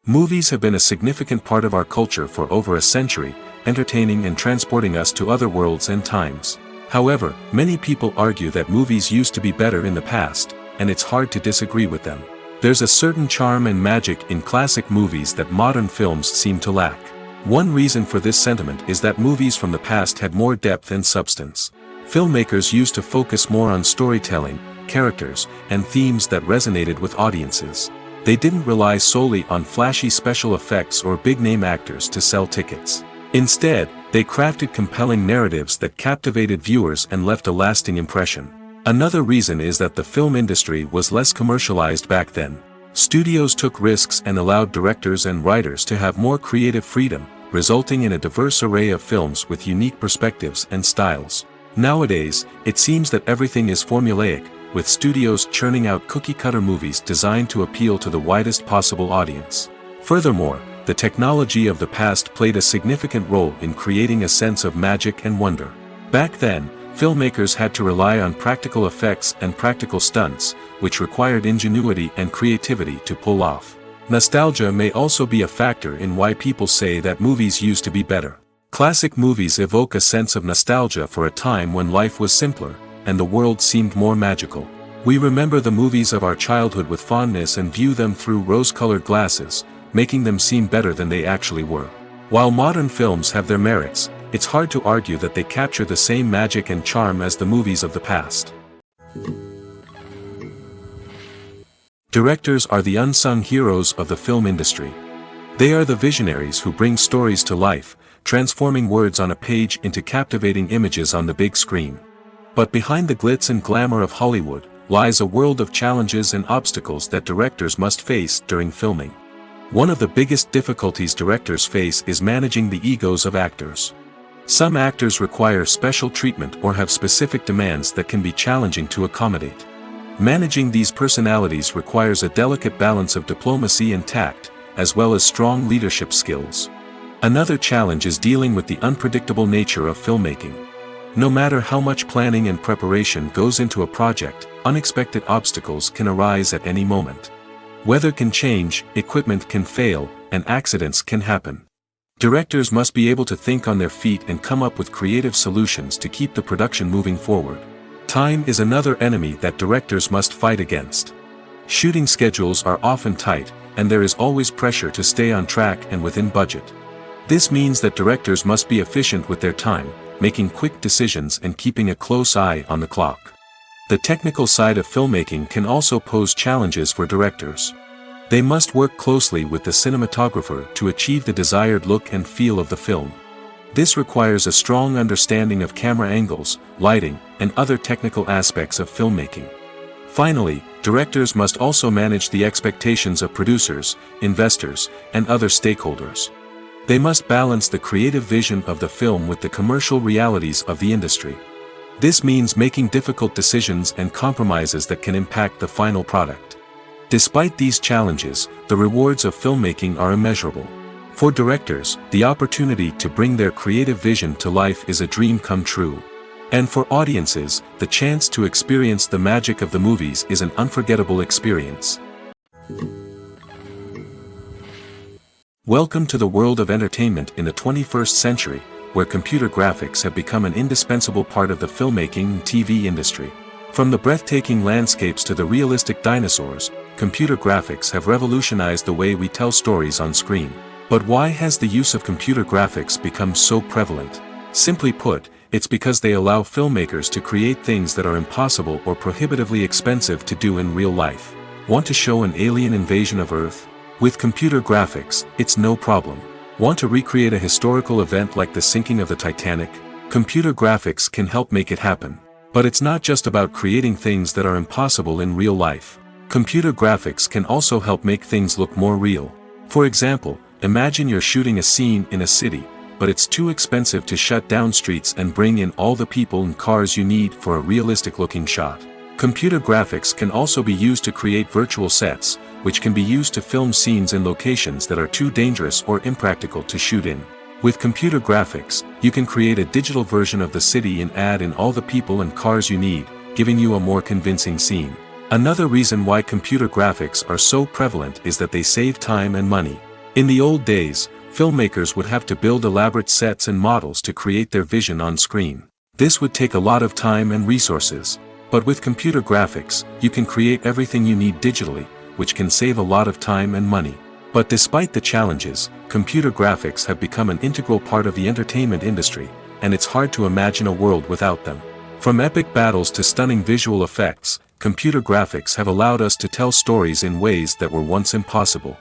Movies have been a significant part of our culture for over a century, entertaining and transporting us to other worlds and times. However, many people argue that movies used to be better in the past, and it's hard to disagree with them. There's a certain charm and magic in classic movies that modern films seem to lack. One reason for this sentiment is that movies from the past had more depth and substance. Filmmakers used to focus more on storytelling, characters, and themes that resonated with audiences. They didn't rely solely on flashy special effects or big-name actors to sell tickets. Instead, they crafted compelling narratives that captivated viewers and left a lasting impression. Another reason is that the film industry was less commercialized back then. Studios took risks and allowed directors and writers to have more creative freedom, resulting in a diverse array of films with unique perspectives and styles. Nowadays, it seems that everything is formulaic, with studios churning out cookie-cutter movies designed to appeal to the widest possible audience. Furthermore, the technology of the past played a significant role in creating a sense of magic and wonder. Back then, filmmakers had to rely on practical effects and practical stunts, which required ingenuity and creativity to pull off. Nostalgia may also be a factor in why people say that movies used to be better. Classic movies evoke a sense of nostalgia for a time when life was simpler, and the world seemed more magical. We remember the movies of our childhood with fondness and view them through rose-colored glasses, making them seem better than they actually were. While modern films have their merits, it's hard to argue that they capture the same magic and charm as the movies of the past. Directors are the unsung heroes of the film industry. They are the visionaries who bring stories to life, transforming words on a page into captivating images on the big screen. But behind the glitz and glamour of Hollywood, lies a world of challenges and obstacles that directors must face during filming. One of the biggest difficulties directors face is managing the egos of actors. Some actors require special treatment or have specific demands that can be challenging to accommodate. Managing these personalities requires a delicate balance of diplomacy and tact, as well as strong leadership skills. Another challenge is dealing with the unpredictable nature of filmmaking. No matter how much planning and preparation goes into a project, unexpected obstacles can arise at any moment. Weather can change, equipment can fail, and accidents can happen. Directors must be able to think on their feet and come up with creative solutions to keep the production moving forward. Time is another enemy that directors must fight against. Shooting schedules are often tight, and there is always pressure to stay on track and within budget. This means that directors must be efficient with their time, making quick decisions and keeping a close eye on the clock. The technical side of filmmaking can also pose challenges for directors. They must work closely with the cinematographer to achieve the desired look and feel of the film. This requires a strong understanding of camera angles, lighting, and other technical aspects of filmmaking. Finally, directors must also manage the expectations of producers, investors, and other stakeholders. They must balance the creative vision of the film with the commercial realities of the industry. This means making difficult decisions and compromises that can impact the final product. Despite these challenges, the rewards of filmmaking are immeasurable. For directors, the opportunity to bring their creative vision to life is a dream come true. And for audiences, the chance to experience the magic of the movies is an unforgettable experience. Welcome to the world of entertainment in the 21st century, where computer graphics have become an indispensable part of the filmmaking and TV industry. From the breathtaking landscapes to the realistic dinosaurs, computer graphics have revolutionized the way we tell stories on screen. But why has the use of computer graphics become so prevalent? Simply put, it's because they allow filmmakers to create things that are impossible or prohibitively expensive to do in real life. Want to show an alien invasion of Earth? With computer graphics, it's no problem. Want to recreate a historical event like the sinking of the Titanic? Computer graphics can help make it happen. But it's not just about creating things that are impossible in real life. Computer graphics can also help make things look more real. For example, imagine you're shooting a scene in a city, but it's too expensive to shut down streets and bring in all the people and cars you need for a realistic-looking shot. Computer graphics can also be used to create virtual sets, which can be used to film scenes in locations that are too dangerous or impractical to shoot in. With computer graphics, you can create a digital version of the city and add in all the people and cars you need, giving you a more convincing scene. Another reason why computer graphics are so prevalent is that they save time and money. In the old days, filmmakers would have to build elaborate sets and models to create their vision on screen. This would take a lot of time and resources. But with computer graphics, you can create everything you need digitally, which can save a lot of time and money. But despite the challenges, computer graphics have become an integral part of the entertainment industry, and it's hard to imagine a world without them. From epic battles to stunning visual effects, computer graphics have allowed us to tell stories in ways that were once impossible.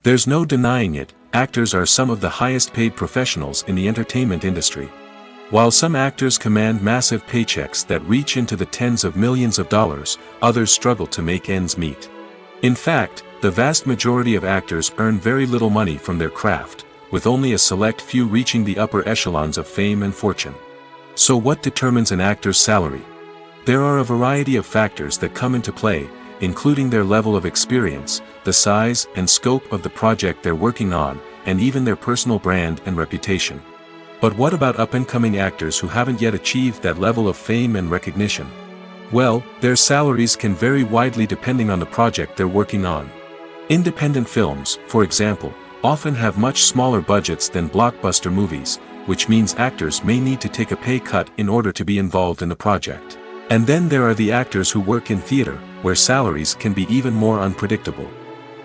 There's no denying it, actors are some of the highest paid professionals in the entertainment industry. While some actors command massive paychecks that reach into the tens of millions of dollars, others struggle to make ends meet. In fact, the vast majority of actors earn very little money from their craft, with only a select few reaching the upper echelons of fame and fortune. So what determines an actor's salary? There are a variety of factors that come into play, including their level of experience, the size and scope of the project they're working on, and even their personal brand and reputation. But what about up-and-coming actors who haven't yet achieved that level of fame and recognition? Well, their salaries can vary widely depending on the project they're working on. Independent films, for example, often have much smaller budgets than blockbuster movies, which means actors may need to take a pay cut in order to be involved in the project. And then there are the actors who work in theater, where salaries can be even more unpredictable.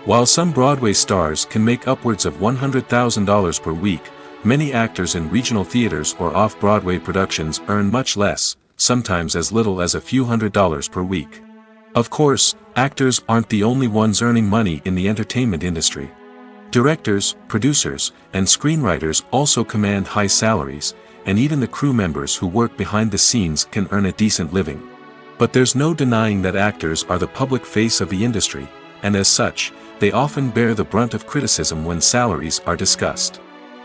While some Broadway stars can make upwards of $100,000 per week, many actors in regional theaters or off-Broadway productions earn much less, sometimes as little as a few $100s per week. Of course, actors aren't the only ones earning money in the entertainment industry. Directors, producers, and screenwriters also command high salaries, and even the crew members who work behind the scenes can earn a decent living. But there's no denying that actors are the public face of the industry, and as such, they often bear the brunt of criticism when salaries are discussed.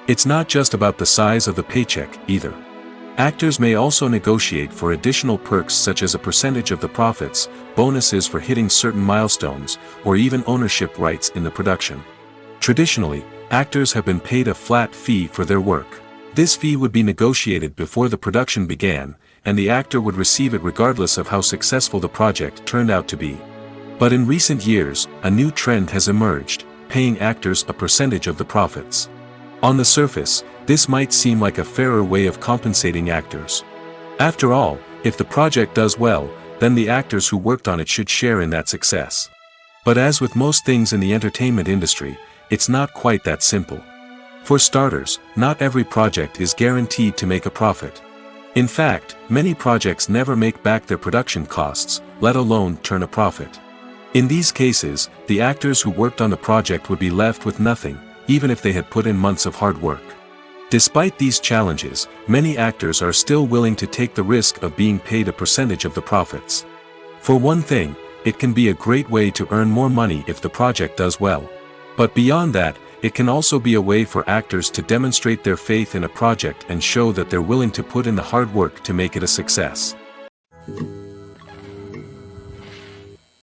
It's not just about the size of the paycheck, either. Actors may also negotiate for additional perks such as a percentage of the profits, bonuses for hitting certain milestones, or even ownership rights in the production. Traditionally, actors have been paid a flat fee for their work. This fee would be negotiated before the production began, and the actor would receive it regardless of how successful the project turned out to be. But in recent years, a new trend has emerged, paying actors a percentage of the profits. On the surface, this might seem like a fairer way of compensating actors. After all, if the project does well, then the actors who worked on it should share in that success. But as with most things in the entertainment industry, it's not quite that simple. For starters, not every project is guaranteed to make a profit. In fact, many projects never make back their production costs, let alone turn a profit. In these cases, the actors who worked on the project would be left with nothing, even if they had put in months of hard work. Despite these challenges, many actors are still willing to take the risk of being paid a percentage of the profits. For one thing, it can be a great way to earn more money if the project does well. But beyond that, it can also be a way for actors to demonstrate their faith in a project and show that they're willing to put in the hard work to make it a success.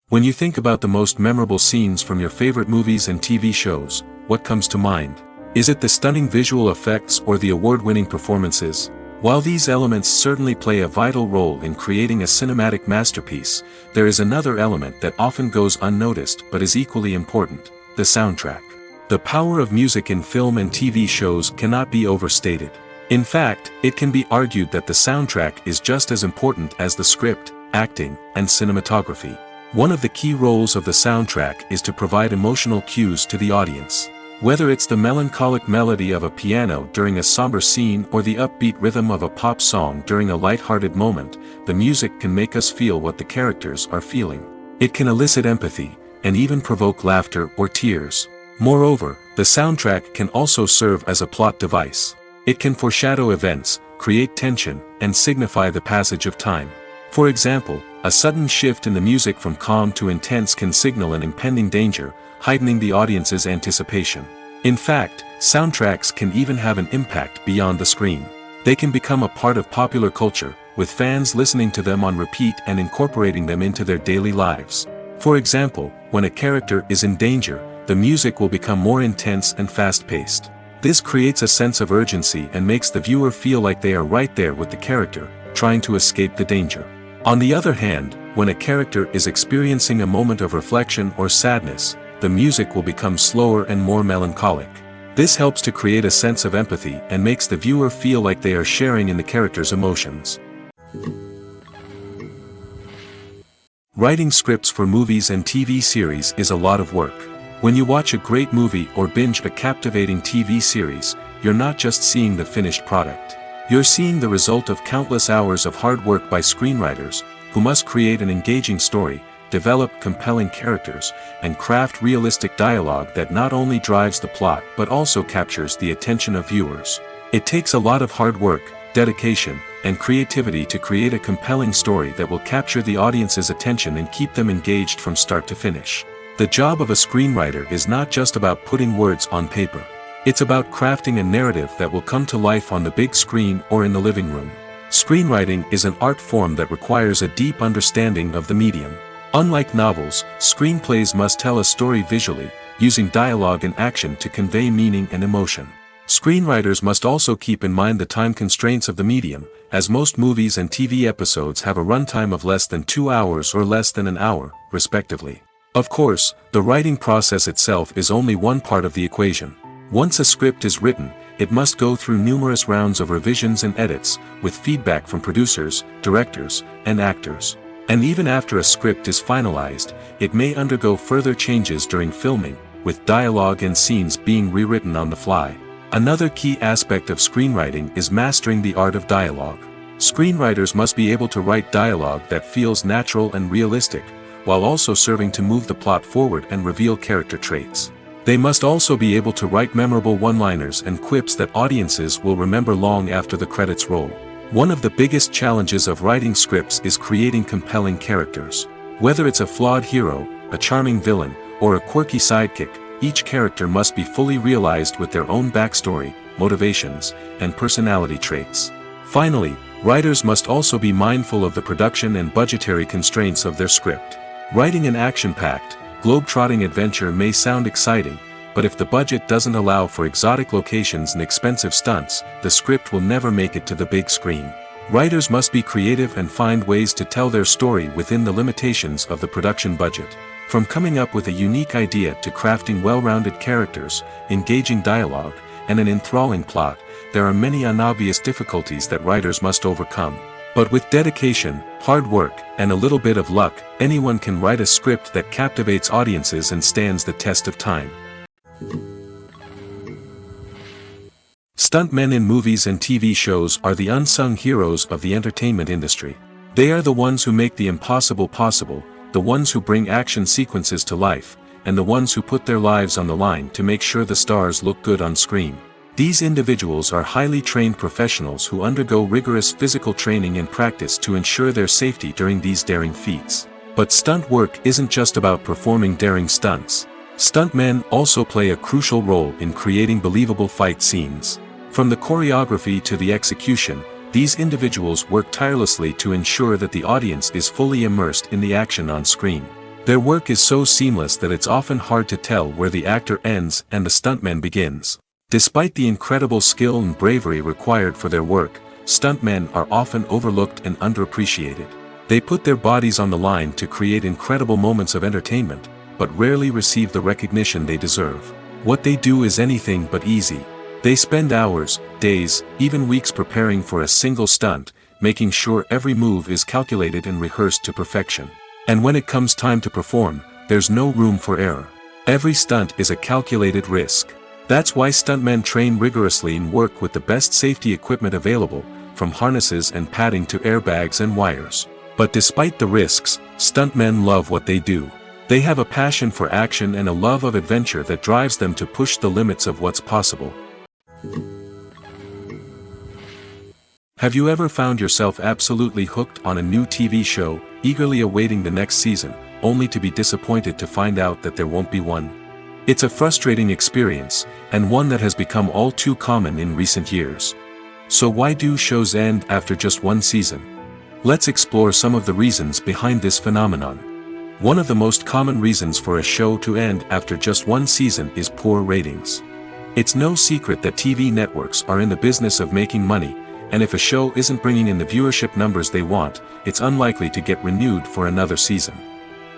When you think about the most memorable scenes from your favorite movies and TV shows, what comes to mind? Is it the stunning visual effects or the award-winning performances? While these elements certainly play a vital role in creating a cinematic masterpiece, there is another element that often goes unnoticed but is equally important: the soundtrack. The power of music in film and TV shows cannot be overstated. In fact, it can be argued that the soundtrack is just as important as the script, acting, and cinematography. One of the key roles of the soundtrack is to provide emotional cues to the audience. Whether it's the melancholic melody of a piano during a somber scene or the upbeat rhythm of a pop song during a light-hearted moment, the music can make us feel what the characters are feeling. It can elicit empathy, and even provoke laughter or tears. Moreover, the soundtrack can also serve as a plot device. It can foreshadow events, create tension, and signify the passage of time. For example, a sudden shift in the music from calm to intense can signal an impending danger, heightening the audience's anticipation. In fact, soundtracks can even have an impact beyond the screen. They can become a part of popular culture, with fans listening to them on repeat and incorporating them into their daily lives. For example, when a character is in danger, the music will become more intense and fast-paced. This creates a sense of urgency and makes the viewer feel like they are right there with the character, trying to escape the danger. On the other hand, when a character is experiencing a moment of reflection or sadness, the music will become slower and more melancholic. This helps to create a sense of empathy and makes the viewer feel like they are sharing in the character's emotions. Writing scripts for movies and TV series is a lot of work. When you watch a great movie or binge a captivating TV series, you're not just seeing the finished product. You're seeing the result of countless hours of hard work by screenwriters, who must create an engaging story, develop compelling characters, and craft realistic dialogue that not only drives the plot but also captures the attention of viewers. It takes a lot of hard work, dedication, and creativity to create a compelling story that will capture the audience's attention and keep them engaged from start to finish. The job of a screenwriter is not just about putting words on paper. It's about crafting a narrative that will come to life on the big screen or in the living room. Screenwriting is an art form that requires a deep understanding of the medium. Unlike novels, screenplays must tell a story visually, using dialogue and action to convey meaning and emotion. Screenwriters must also keep in mind the time constraints of the medium, as most movies and TV episodes have a runtime of less than 2 hours or less than an hour, respectively. Of course, the writing process itself is only one part of the equation. Once a script is written, it must go through numerous rounds of revisions and edits, with feedback from producers, directors, and actors. And even after a script is finalized, it may undergo further changes during filming, with dialogue and scenes being rewritten on the fly. Another key aspect of screenwriting is mastering the art of dialogue. Screenwriters must be able to write dialogue that feels natural and realistic, while also serving to move the plot forward and reveal character traits. They must also be able to write memorable one-liners and quips that audiences will remember long after the credits roll. One of the biggest challenges of writing scripts is creating compelling characters. Whether it's a flawed hero, a charming villain, or a quirky sidekick, each character must be fully realized with their own backstory, motivations, and personality traits. Finally, writers must also be mindful of the production and budgetary constraints of their script. Writing an action-packed, globe-trotting adventure may sound exciting, but if the budget doesn't allow for exotic locations and expensive stunts, the script will never make it to the big screen. Writers must be creative and find ways to tell their story within the limitations of the production budget. From coming up with a unique idea to crafting well-rounded characters, engaging dialogue, and an enthralling plot, there are many unobvious difficulties that writers must overcome. But with dedication, hard work, and a little bit of luck, anyone can write a script that captivates audiences and stands the test of time. Stuntmen in movies and TV shows are the unsung heroes of the entertainment industry. They are the ones who make the impossible possible, the ones who bring action sequences to life, and the ones who put their lives on the line to make sure the stars look good on screen. These individuals are highly trained professionals who undergo rigorous physical training and practice to ensure their safety during these daring feats. But stunt work isn't just about performing daring stunts. Stuntmen also play a crucial role in creating believable fight scenes. From the choreography to the execution, these individuals work tirelessly to ensure that the audience is fully immersed in the action on screen. Their work is so seamless that it's often hard to tell where the actor ends and the stuntman begins. Despite the incredible skill and bravery required for their work, stuntmen are often overlooked and underappreciated. They put their bodies on the line to create incredible moments of entertainment, but rarely receive the recognition they deserve. What they do is anything but easy. They spend hours, days, even weeks preparing for a single stunt, making sure every move is calculated and rehearsed to perfection. And when it comes time to perform, there's no room for error. Every stunt is a calculated risk. That's why stuntmen train rigorously and work with the best safety equipment available, from harnesses and padding to airbags and wires. But despite the risks, stuntmen love what they do. They have a passion for action and a love of adventure that drives them to push the limits of what's possible. Have you ever found yourself absolutely hooked on a new TV show, eagerly awaiting the next season, only to be disappointed to find out that there won't be one? It's a frustrating experience, and one that has become all too common in recent years. So why do shows end after just one season? Let's explore some of the reasons behind this phenomenon. One of the most common reasons for a show to end after just one season is poor ratings. It's no secret that TV networks are in the business of making money, and if a show isn't bringing in the viewership numbers they want, it's unlikely to get renewed for another season.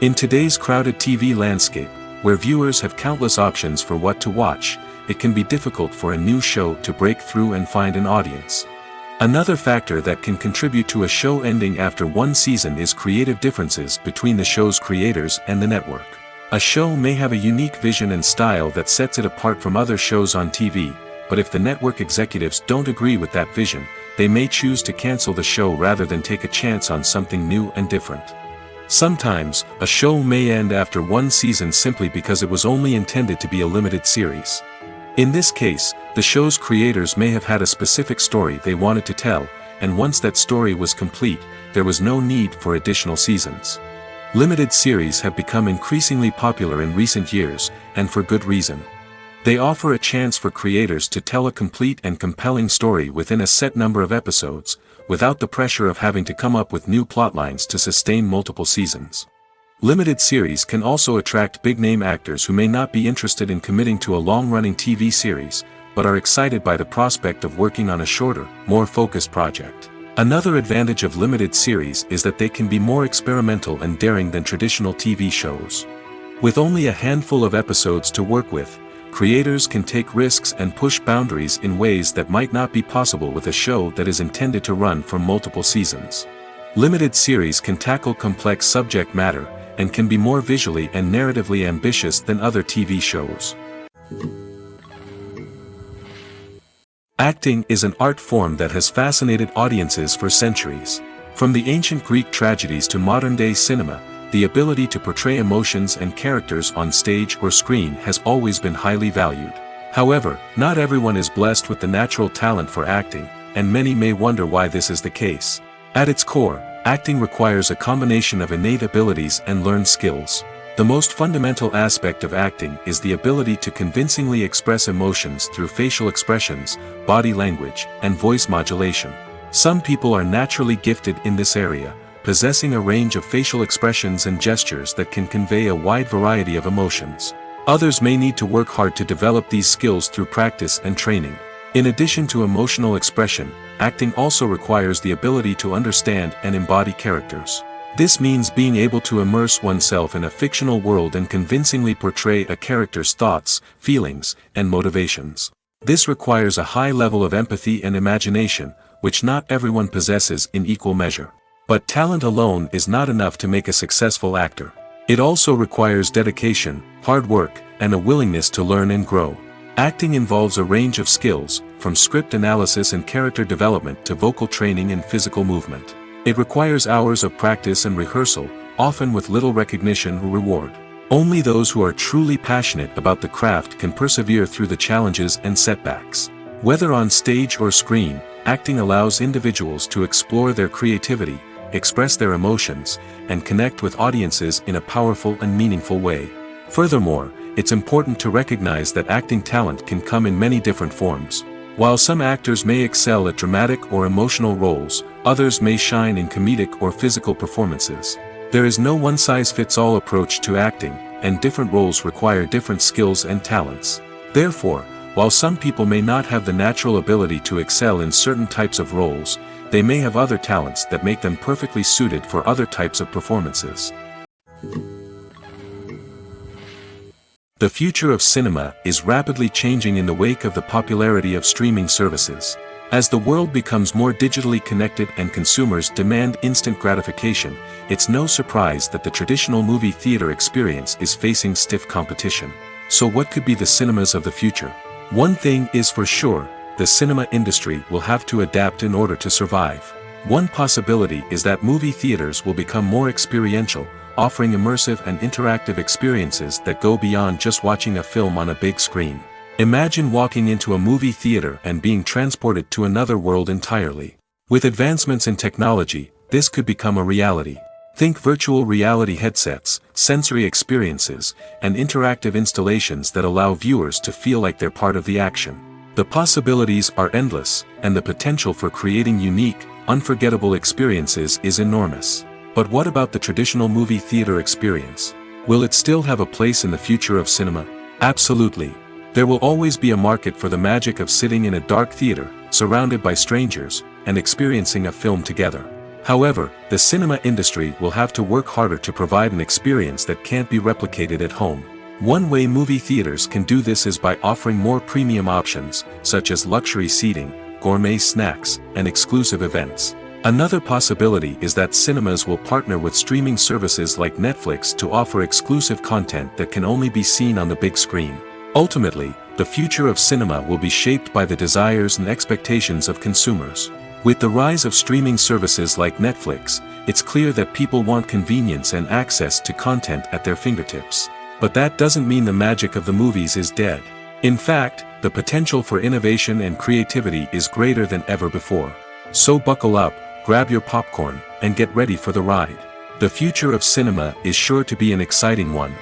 In today's crowded TV landscape, where viewers have countless options for what to watch, it can be difficult for a new show to break through and find an audience. Another factor that can contribute to a show ending after one season is creative differences between the show's creators and the network. A show may have a unique vision and style that sets it apart from other shows on TV, but if the network executives don't agree with that vision, they may choose to cancel the show rather than take a chance on something new and different. Sometimes, a show may end after one season simply because it was only intended to be a limited series. In this case, the show's creators may have had a specific story they wanted to tell, and once that story was complete, there was no need for additional seasons. Limited series have become increasingly popular in recent years, and for good reason. They offer a chance for creators to tell a complete and compelling story within a set number of episodes, without the pressure of having to come up with new plotlines to sustain multiple seasons. Limited series can also attract big-name actors who may not be interested in committing to a long-running TV series, but are excited by the prospect of working on a shorter, more focused project. Another advantage of limited series is that they can be more experimental and daring than traditional TV shows. With only a handful of episodes to work with, creators can take risks and push boundaries in ways that might not be possible with a show that is intended to run for multiple seasons. Limited series can tackle complex subject matter, and can be more visually and narratively ambitious than other TV shows. Acting is an art form that has fascinated audiences for centuries. From the ancient Greek tragedies to modern-day cinema, the ability to portray emotions and characters on stage or screen has always been highly valued. However, not everyone is blessed with the natural talent for acting, and many may wonder why this is the case. At its core, acting requires a combination of innate abilities and learned skills. The most fundamental aspect of acting is the ability to convincingly express emotions through facial expressions, body language, and voice modulation. Some people are naturally gifted in this area, possessing a range of facial expressions and gestures that can convey a wide variety of emotions. Others may need to work hard to develop these skills through practice and training. In addition to emotional expression, acting also requires the ability to understand and embody characters. This means being able to immerse oneself in a fictional world and convincingly portray a character's thoughts, feelings, and motivations. This requires a high level of empathy and imagination, which not everyone possesses in equal measure. But talent alone is not enough to make a successful actor. It also requires dedication, hard work, and a willingness to learn and grow. Acting involves a range of skills, from script analysis and character development to vocal training and physical movement. It requires hours of practice and rehearsal, often with little recognition or reward. Only those who are truly passionate about the craft can persevere through the challenges and setbacks. Whether on stage or screen, acting allows individuals to explore their creativity, express their emotions, and connect with audiences in a powerful and meaningful way. Furthermore, it's important to recognize that acting talent can come in many different forms. While some actors may excel at dramatic or emotional roles, others may shine in comedic or physical performances. There is no one-size-fits-all approach to acting, and different roles require different skills and talents. Therefore, while some people may not have the natural ability to excel in certain types of roles, they may have other talents that make them perfectly suited for other types of performances. The future of cinema is rapidly changing in the wake of the popularity of streaming services. As the world becomes more digitally connected and consumers demand instant gratification, it's no surprise that the traditional movie theater experience is facing stiff competition. So what could be the cinemas of the future? One thing is for sure, the cinema industry will have to adapt in order to survive. One possibility is that movie theaters will become more experiential, offering immersive and interactive experiences that go beyond just watching a film on a big screen. Imagine walking into a movie theater and being transported to another world entirely. With advancements in technology, this could become a reality. Think virtual reality headsets, sensory experiences, and interactive installations that allow viewers to feel like they're part of the action. The possibilities are endless, and the potential for creating unique, unforgettable experiences is enormous. But what about the traditional movie theater experience? Will it still have a place in the future of cinema? Absolutely. There will always be a market for the magic of sitting in a dark theater, surrounded by strangers, and experiencing a film together. However, the cinema industry will have to work harder to provide an experience that can't be replicated at home. One way movie theaters can do this is by offering more premium options, such as luxury seating, gourmet snacks, and exclusive events. Another possibility is that cinemas will partner with streaming services like Netflix to offer exclusive content that can only be seen on the big screen. Ultimately, the future of cinema will be shaped by the desires and expectations of consumers. With the rise of streaming services like Netflix, it's clear that people want convenience and access to content at their fingertips. But that doesn't mean the magic of the movies is dead. In fact, the potential for innovation and creativity is greater than ever before. So buckle up, grab your popcorn, and get ready for the ride. The future of cinema is sure to be an exciting one.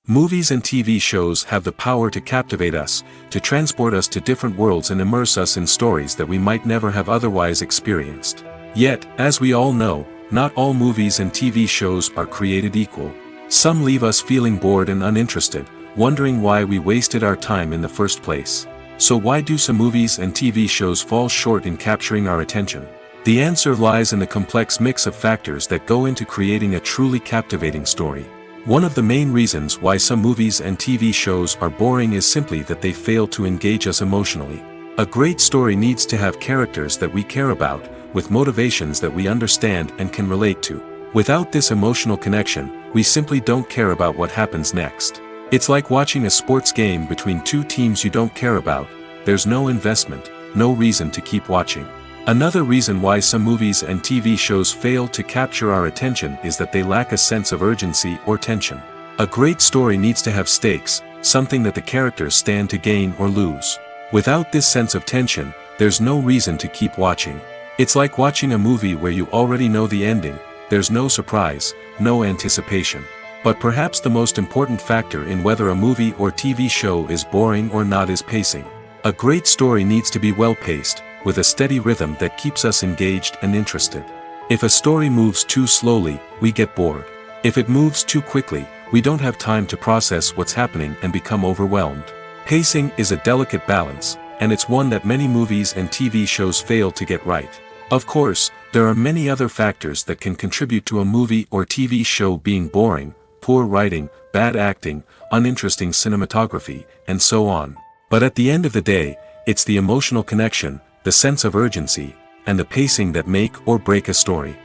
Movies and TV shows have the power to captivate us, to transport us to different worlds and immerse us in stories that we might never have otherwise experienced. Yet, as we all know, not all movies and TV shows are created equal. Some leave us feeling bored and uninterested, wondering why we wasted our time in the first place. So why do some movies and TV shows fall short in capturing our attention? The answer lies in the complex mix of factors that go into creating a truly captivating story. One of the main reasons why some movies and TV shows are boring is simply that they fail to engage us emotionally. A great story needs to have characters that we care about, with motivations that we understand and can relate to. Without this emotional connection, we simply don't care about what happens next. It's like watching a sports game between two teams you don't care about. There's no investment, no reason to keep watching. Another reason why some movies and TV shows fail to capture our attention is that they lack a sense of urgency or tension. A great story needs to have stakes, something that the characters stand to gain or lose. Without this sense of tension, there's no reason to keep watching. It's like watching a movie where you already know the ending. There's no surprise, no anticipation. But perhaps the most important factor in whether a movie or TV show is boring or not is pacing. A great story needs to be well-paced, with a steady rhythm that keeps us engaged and interested. If a story moves too slowly, we get bored. If it moves too quickly, we don't have time to process what's happening and become overwhelmed. Pacing is a delicate balance, and it's one that many movies and TV shows fail to get right. Of course, there are many other factors that can contribute to a movie or TV show being boring: poor writing, bad acting, uninteresting cinematography, and so on. But at the end of the day, it's the emotional connection, the sense of urgency, and the pacing that make or break a story.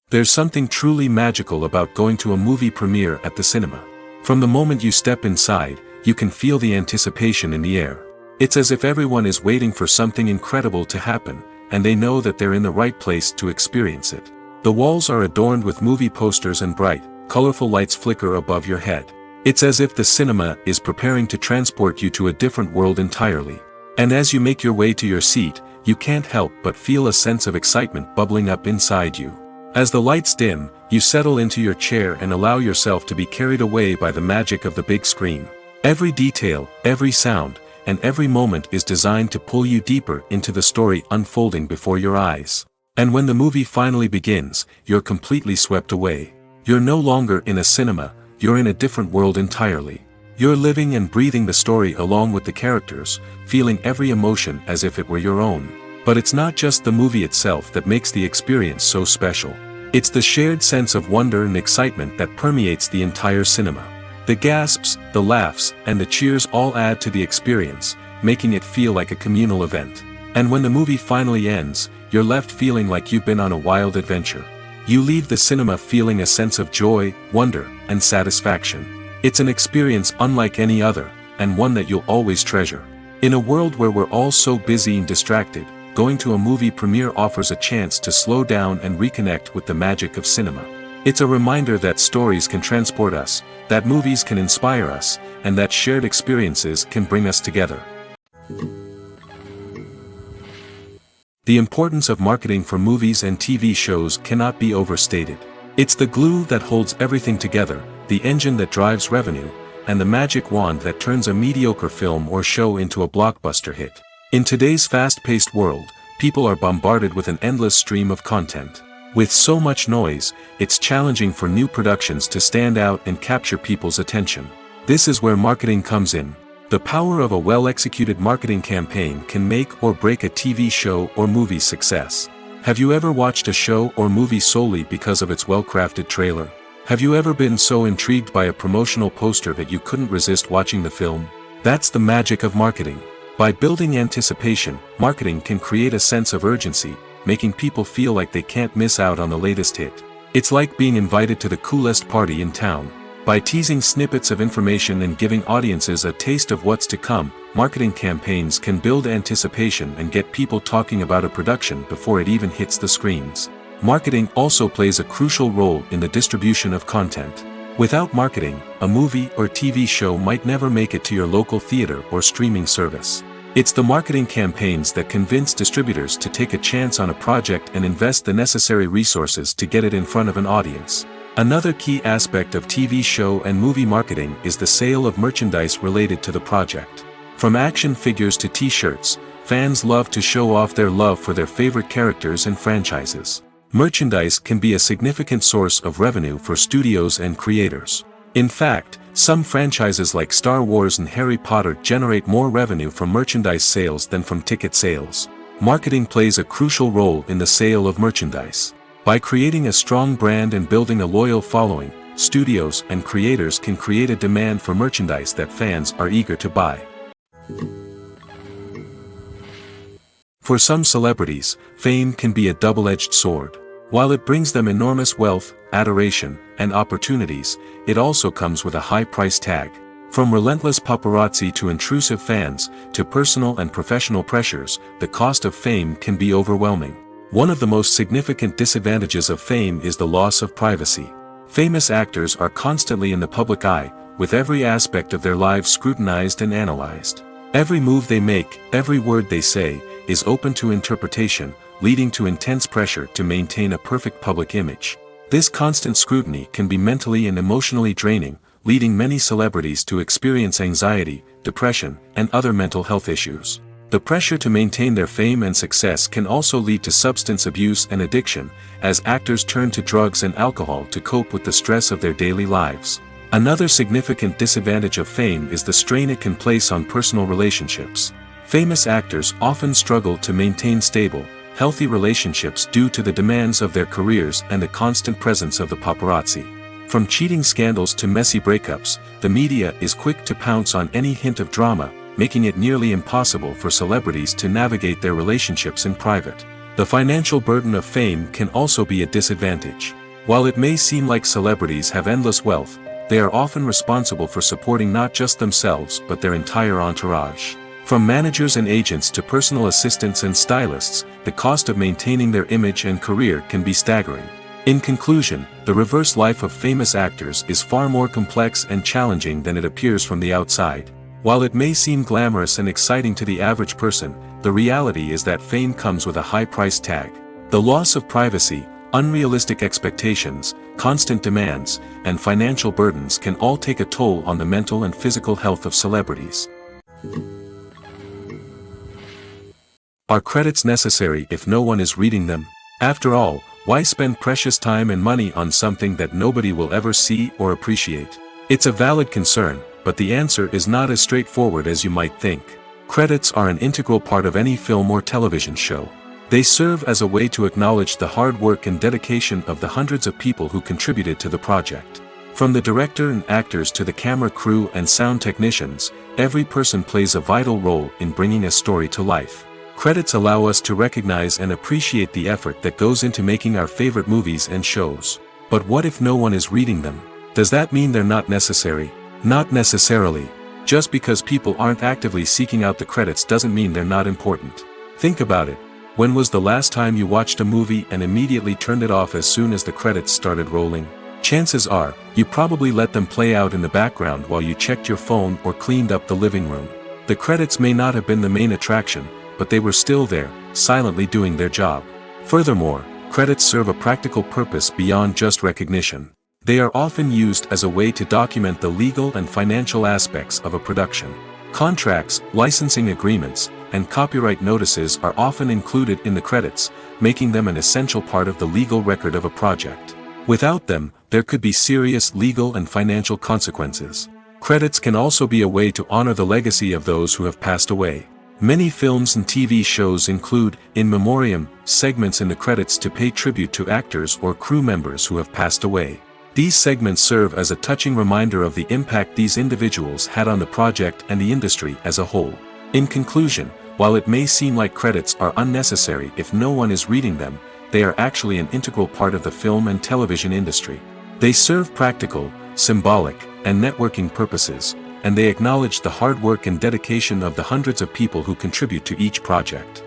There's something truly magical about going to a movie premiere at the cinema. From the moment you step inside, you can feel the anticipation in the air. It's as if everyone is waiting for something incredible to happen, and they know that they're in the right place to experience it. The walls are adorned with movie posters and bright, colorful lights flicker above your head. It's as if the cinema is preparing to transport you to a different world entirely. And as you make your way to your seat, you can't help but feel a sense of excitement bubbling up inside you. As the lights dim, you settle into your chair and allow yourself to be carried away by the magic of the big screen. Every detail, every sound, and every moment is designed to pull you deeper into the story unfolding before your eyes. And when the movie finally begins, you're completely swept away. You're no longer in a cinema, you're in a different world entirely. You're living and breathing the story along with the characters, feeling every emotion as if it were your own. But it's not just the movie itself that makes the experience so special. It's the shared sense of wonder and excitement that permeates the entire cinema. The gasps, the laughs, and the cheers all add to the experience, making it feel like a communal event. And when the movie finally ends, you're left feeling like you've been on a wild adventure. You leave the cinema feeling a sense of joy, wonder, and satisfaction. It's an experience unlike any other, and one that you'll always treasure. In a world where we're all so busy and distracted, going to a movie premiere offers a chance to slow down and reconnect with the magic of cinema. It's a reminder that stories can transport us, that movies can inspire us, and that shared experiences can bring us together. The importance of marketing for movies and TV shows cannot be overstated. It's the glue that holds everything together, the engine that drives revenue, and the magic wand that turns a mediocre film or show into a blockbuster hit. In today's fast-paced world, people are bombarded with an endless stream of content. With so much noise, it's challenging for new productions to stand out and capture people's attention. This is where marketing comes in. The power of a well-executed marketing campaign can make or break a TV show or movie's success. Have you ever watched a show or movie solely because of its well-crafted trailer? Have you ever been so intrigued by a promotional poster that you couldn't resist watching the film? That's the magic of marketing. By building anticipation, marketing can create a sense of urgency, making people feel like they can't miss out on the latest hit. It's like being invited to the coolest party in town. By teasing snippets of information and giving audiences a taste of what's to come, marketing campaigns can build anticipation and get people talking about a production before it even hits the screens. Marketing also plays a crucial role in the distribution of content. Without marketing, a movie or TV show might never make it to your local theater or streaming service. It's the marketing campaigns that convince distributors to take a chance on a project and invest the necessary resources to get it in front of an audience. Another key aspect of TV show and movie marketing is the sale of merchandise related to the project. From action figures to t-shirts, fans love to show off their love for their favorite characters and franchises. Merchandise can be a significant source of revenue for studios and creators. In fact, some franchises like Star Wars and Harry Potter generate more revenue from merchandise sales than from ticket sales. Marketing plays a crucial role in the sale of merchandise. By creating a strong brand and building a loyal following, studios and creators can create a demand for merchandise that fans are eager to buy. For some celebrities, fame can be a double-edged sword. While it brings them enormous wealth, adoration, and opportunities, it also comes with a high price tag. From relentless paparazzi to intrusive fans, to personal and professional pressures, the cost of fame can be overwhelming. One of the most significant disadvantages of fame is the loss of privacy. Famous actors are constantly in the public eye, with every aspect of their lives scrutinized and analyzed. Every move they make, every word they say, is open to interpretation, leading to intense pressure to maintain a perfect public image. This constant scrutiny can be mentally and emotionally draining, leading many celebrities to experience anxiety, depression, and other mental health issues. The pressure to maintain their fame and success can also lead to substance abuse and addiction, as actors turn to drugs and alcohol to cope with the stress of their daily lives. Another significant disadvantage of fame is the strain it can place on personal relationships. Famous actors often struggle to maintain stable, healthy relationships due to the demands of their careers and the constant presence of the paparazzi. From cheating scandals to messy breakups, the media is quick to pounce on any hint of drama, making it nearly impossible for celebrities to navigate their relationships in private. The financial burden of fame can also be a disadvantage. While it may seem like celebrities have endless wealth, they are often responsible for supporting not just themselves but their entire entourage. From managers and agents to personal assistants and stylists, the cost of maintaining their image and career can be staggering. In conclusion, the reverse life of famous actors is far more complex and challenging than it appears from the outside. While it may seem glamorous and exciting to the average person, the reality is that fame comes with a high price tag. The loss of privacy, unrealistic expectations, constant demands, and financial burdens can all take a toll on the mental and physical health of celebrities. Are credits necessary if no one is reading them? After all, why spend precious time and money on something that nobody will ever see or appreciate? It's a valid concern, but the answer is not as straightforward as you might think. Credits are an integral part of any film or television show. They serve as a way to acknowledge the hard work and dedication of the hundreds of people who contributed to the project. From the director and actors to the camera crew and sound technicians, every person plays a vital role in bringing a story to life. Credits allow us to recognize and appreciate the effort that goes into making our favorite movies and shows. But what if no one is reading them? Does that mean they're not necessary? Not necessarily. Just because people aren't actively seeking out the credits doesn't mean they're not important. Think about it. When was the last time you watched a movie and immediately turned it off as soon as the credits started rolling? Chances are, you probably let them play out in the background while you checked your phone or cleaned up the living room. The credits may not have been the main attraction, but they were still there, silently doing their job. Furthermore, credits serve a practical purpose beyond just recognition. They are often used as a way to document the legal and financial aspects of a production. Contracts, licensing agreements, and copyright notices are often included in the credits, making them an essential part of the legal record of a project. Without them, there could be serious legal and financial consequences. Credits can also be a way to honor the legacy of those who have passed away. Many films and TV shows include, in memoriam, segments in the credits to pay tribute to actors or crew members who have passed away. These segments serve as a touching reminder of the impact these individuals had on the project and the industry as a whole. In conclusion, while it may seem like credits are unnecessary if no one is reading them, they are actually an integral part of the film and television industry. They serve practical, symbolic, and networking purposes, and they acknowledge the hard work and dedication of the hundreds of people who contribute to each project.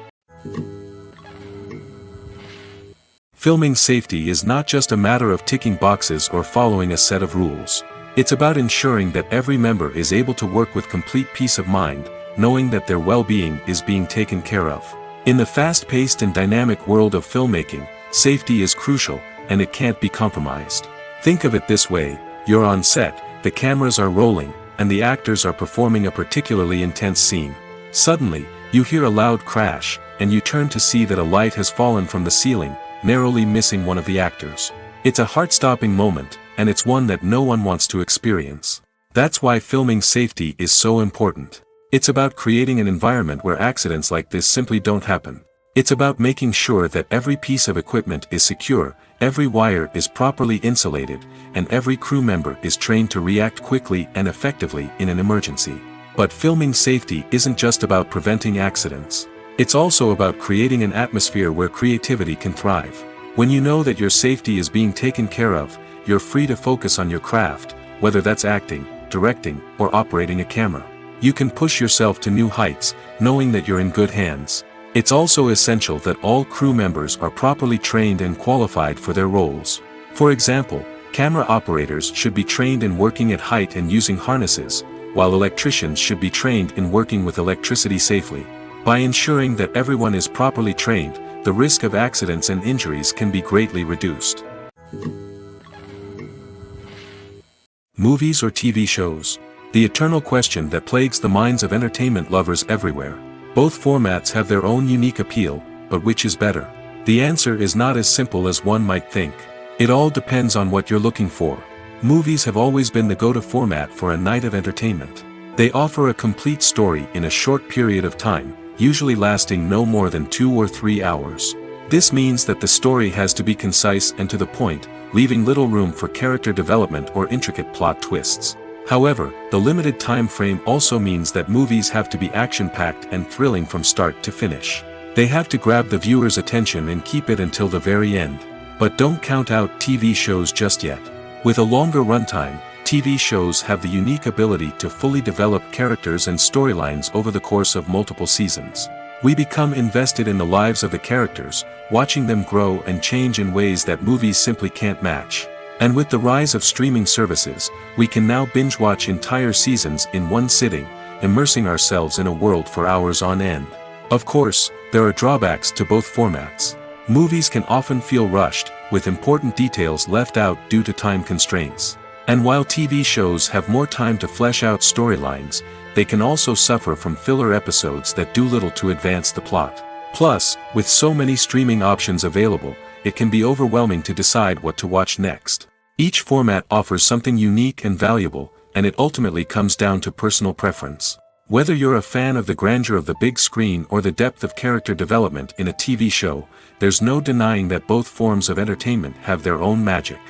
Filming safety is not just a matter of ticking boxes or following a set of rules. It's about ensuring that every member is able to work with complete peace of mind, knowing that their well-being is being taken care of. In the fast-paced and dynamic world of filmmaking, safety is crucial, and it can't be compromised. Think of it this way: you're on set, the cameras are rolling, and the actors are performing a particularly intense scene. Suddenly, you hear a loud crash, and you turn to see that a light has fallen from the ceiling, narrowly missing one of the actors. It's a heart-stopping moment, and it's one that no one wants to experience. That's why filming safety is so important. It's about creating an environment where accidents like this simply don't happen. It's about making sure that every piece of equipment is secure, every wire is properly insulated, and every crew member is trained to react quickly and effectively in an emergency. But filming safety isn't just about preventing accidents. It's also about creating an atmosphere where creativity can thrive. When you know that your safety is being taken care of, you're free to focus on your craft, whether that's acting, directing, or operating a camera. You can push yourself to new heights, knowing that you're in good hands. It's also essential that all crew members are properly trained and qualified for their roles. For example, camera operators should be trained in working at height and using harnesses, while electricians should be trained in working with electricity safely. By ensuring that everyone is properly trained, the risk of accidents and injuries can be greatly reduced. Movies or TV shows? The eternal question that plagues the minds of entertainment lovers everywhere. Both formats have their own unique appeal, but which is better? The answer is not as simple as one might think. It all depends on what you're looking for. Movies have always been the go-to format for a night of entertainment. They offer a complete story in a short period of time, usually lasting no more than 2 or 3 hours. This means that the story has to be concise and to the point, leaving little room for character development or intricate plot twists. However, the limited time frame also means that movies have to be action-packed and thrilling from start to finish. They have to grab the viewer's attention and keep it until the very end. But don't count out TV shows just yet. With a longer runtime, TV shows have the unique ability to fully develop characters and storylines over the course of multiple seasons. We become invested in the lives of the characters, watching them grow and change in ways that movies simply can't match. And with the rise of streaming services, we can now binge-watch entire seasons in one sitting, immersing ourselves in a world for hours on end. Of course, there are drawbacks to both formats. Movies can often feel rushed, with important details left out due to time constraints. And while TV shows have more time to flesh out storylines, they can also suffer from filler episodes that do little to advance the plot. Plus, with so many streaming options available, it can be overwhelming to decide what to watch next. Each format offers something unique and valuable, and it ultimately comes down to personal preference. Whether you're a fan of the grandeur of the big screen or the depth of character development in a TV show, there's no denying that both forms of entertainment have their own magic.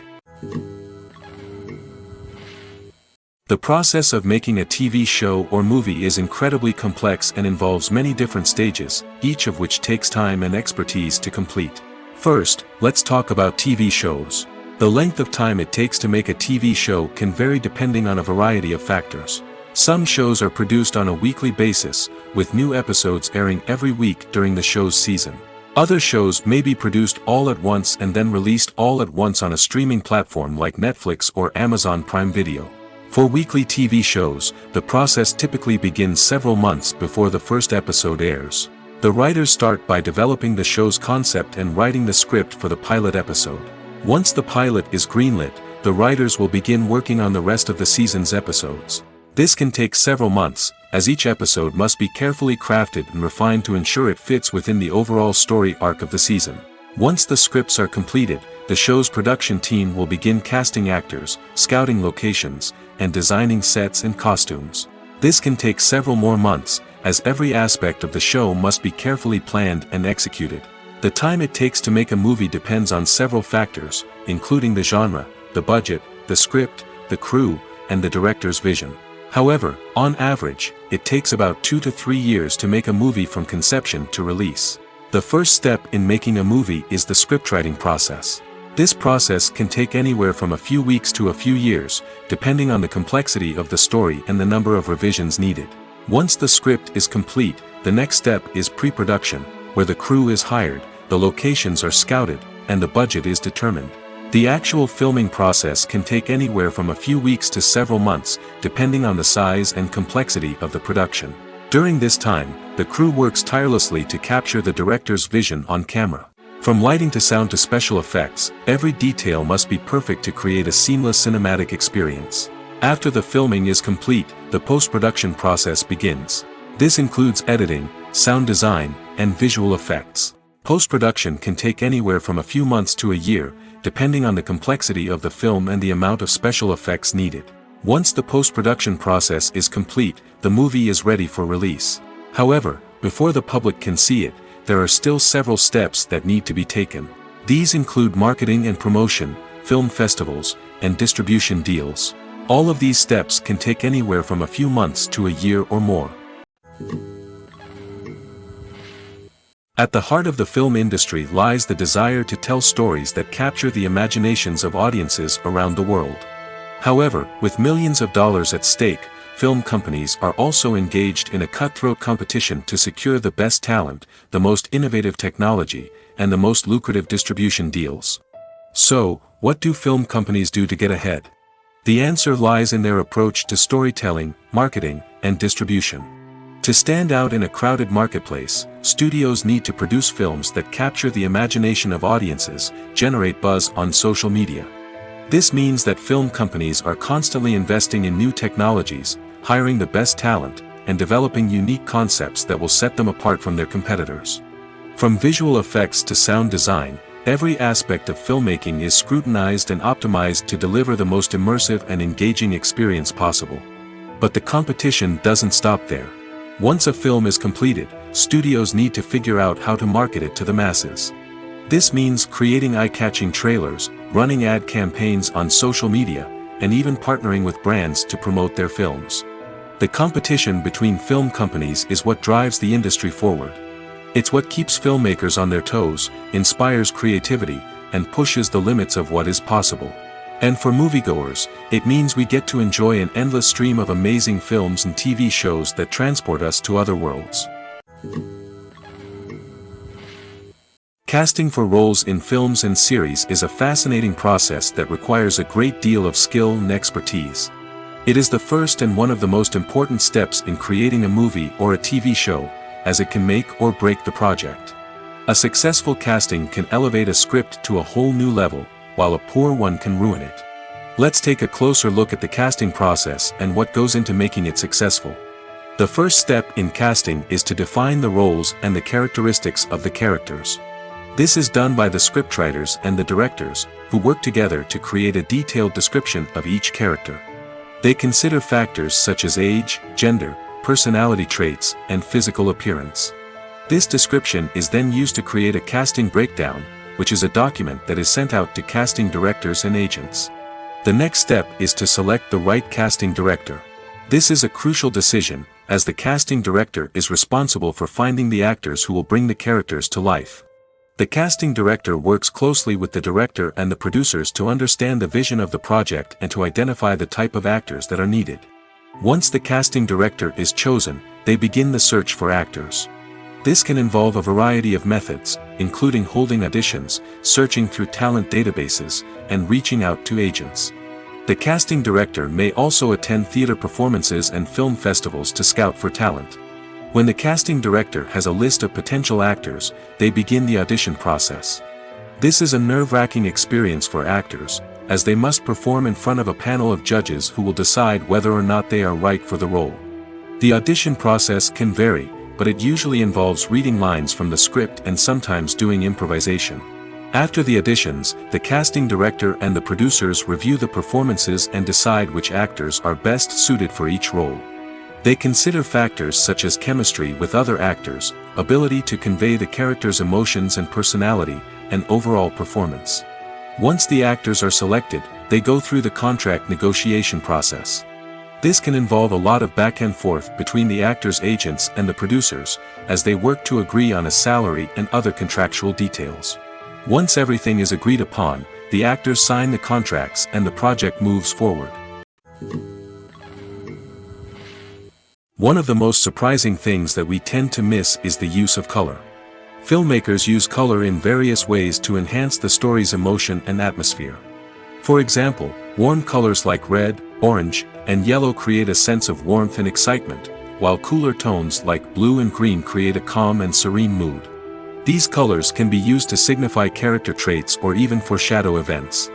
The process of making a TV show or movie is incredibly complex and involves many different stages, each of which takes time and expertise to complete. First, let's talk about TV shows. The length of time it takes to make a TV show can vary depending on a variety of factors. Some shows are produced on a weekly basis, with new episodes airing every week during the show's season. Other shows may be produced all at once and then released all at once on a streaming platform like Netflix or Amazon Prime Video. For weekly TV shows, the process typically begins several months before the first episode airs. The writers start by developing the show's concept and writing the script for the pilot episode. Once the pilot is greenlit, the writers will begin working on the rest of the season's episodes. This can take several months, as each episode must be carefully crafted and refined to ensure it fits within the overall story arc of the season. Once the scripts are completed, the show's production team will begin casting actors, scouting locations, and designing sets and costumes. This can take several more months, as every aspect of the show must be carefully planned and executed. The time it takes to make a movie depends on several factors, including the genre, the budget, the script, the crew, and the director's vision. However, on average, it takes about 2 to 3 years to make a movie from conception to release. The first step in making a movie is the scriptwriting process. This process can take anywhere from a few weeks to a few years, depending on the complexity of the story and the number of revisions needed. Once the script is complete, the next step is pre-production, where the crew is hired, the locations are scouted, and the budget is determined. The actual filming process can take anywhere from a few weeks to several months, depending on the size and complexity of the production. During this time, the crew works tirelessly to capture the director's vision on camera. From lighting to sound to special effects, every detail must be perfect to create a seamless cinematic experience. After the filming is complete, the post-production process begins. This includes editing, sound design, and visual effects. Post-production can take anywhere from a few months to a year, depending on the complexity of the film and the amount of special effects needed. Once the post-production process is complete, the movie is ready for release. However, before the public can see it, there are still several steps that need to be taken. These include marketing and promotion, film festivals, and distribution deals. All of these steps can take anywhere from a few months to a year or more. At the heart of the film industry lies the desire to tell stories that capture the imaginations of audiences around the world. However, with millions of dollars at stake, film companies are also engaged in a cutthroat competition to secure the best talent, the most innovative technology, and the most lucrative distribution deals. So, what do film companies do to get ahead? The answer lies in their approach to storytelling, marketing, and distribution. To stand out in a crowded marketplace, studios need to produce films that capture the imagination of audiences, generate buzz on social media. This means that film companies are constantly investing in new technologies, hiring the best talent, and developing unique concepts that will set them apart from their competitors. From visual effects to sound design, every aspect of filmmaking is scrutinized and optimized to deliver the most immersive and engaging experience possible. But the competition doesn't stop there. Once a film is completed, studios need to figure out how to market it to the masses. This means creating eye-catching trailers, running ad campaigns on social media, and even partnering with brands to promote their films. The competition between film companies is what drives the industry forward. It's what keeps filmmakers on their toes, inspires creativity, and pushes the limits of what is possible. And for moviegoers, it means we get to enjoy an endless stream of amazing films and TV shows that transport us to other worlds. Casting for roles in films and series is a fascinating process that requires a great deal of skill and expertise. It is the first and one of the most important steps in creating a movie or a TV show, as it can make or break the project. A successful casting can elevate a script to a whole new level, while a poor one can ruin it. Let's take a closer look at the casting process and what goes into making it successful. The first step in casting is to define the roles and the characteristics of the characters. This is done by the scriptwriters and the directors, who work together to create a detailed description of each character. They consider factors such as age, gender, personality traits, and physical appearance. This description is then used to create a casting breakdown, which is a document that is sent out to casting directors and agents. The next step is to select the right casting director. This is a crucial decision, as the casting director is responsible for finding the actors who will bring the characters to life. The casting director works closely with the director and the producers to understand the vision of the project and to identify the type of actors that are needed. Once the casting director is chosen, they begin the search for actors. This can involve a variety of methods, including holding auditions, searching through talent databases, and reaching out to agents. The casting director may also attend theater performances and film festivals to scout for talent. When the casting director has a list of potential actors, they begin the audition process. This is a nerve-wracking experience for actors, as they must perform in front of a panel of judges who will decide whether or not they are right for the role. The audition process can vary, but it usually involves reading lines from the script and sometimes doing improvisation. After the auditions, the casting director and the producers review the performances and decide which actors are best suited for each role. They consider factors such as chemistry with other actors, ability to convey the character's emotions and personality, and overall performance. Once the actors are selected, they go through the contract negotiation process. This can involve a lot of back and forth between the actors' agents and the producers, as they work to agree on a salary and other contractual details. Once everything is agreed upon, the actors sign the contracts and the project moves forward. One of the most surprising things that we tend to miss is the use of color. Filmmakers use color in various ways to enhance the story's emotion and atmosphere. For example, warm colors like red, orange, and yellow create a sense of warmth and excitement, while cooler tones like blue and green create a calm and serene mood. These colors can be used to signify character traits or even foreshadow events.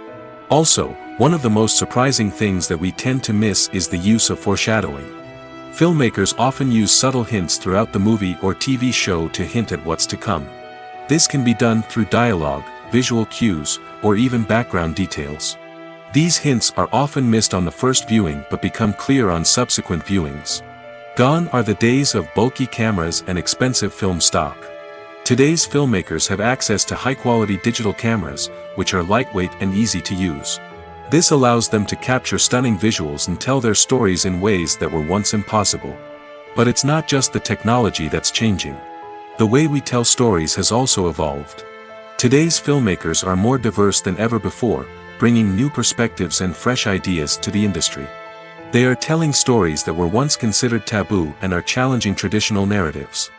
Also, one of the most surprising things that we tend to miss is the use of foreshadowing. Filmmakers often use subtle hints throughout the movie or TV show to hint at what's to come. This can be done through dialogue, visual cues, or even background details. These hints are often missed on the first viewing but become clear on subsequent viewings. Gone are the days of bulky cameras and expensive film stock. Today's filmmakers have access to high-quality digital cameras, which are lightweight and easy to use. This allows them to capture stunning visuals and tell their stories in ways that were once impossible. But it's not just the technology that's changing. The way we tell stories has also evolved. Today's filmmakers are more diverse than ever before, bringing new perspectives and fresh ideas to the industry. They are telling stories that were once considered taboo and are challenging traditional narratives.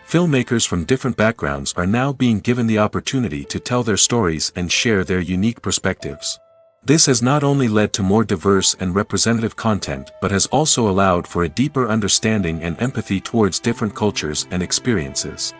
Filmmakers from different backgrounds are now being given the opportunity to tell their stories and share their unique perspectives. This has not only led to more diverse and representative content but has also allowed for a deeper understanding and empathy towards different cultures and experiences.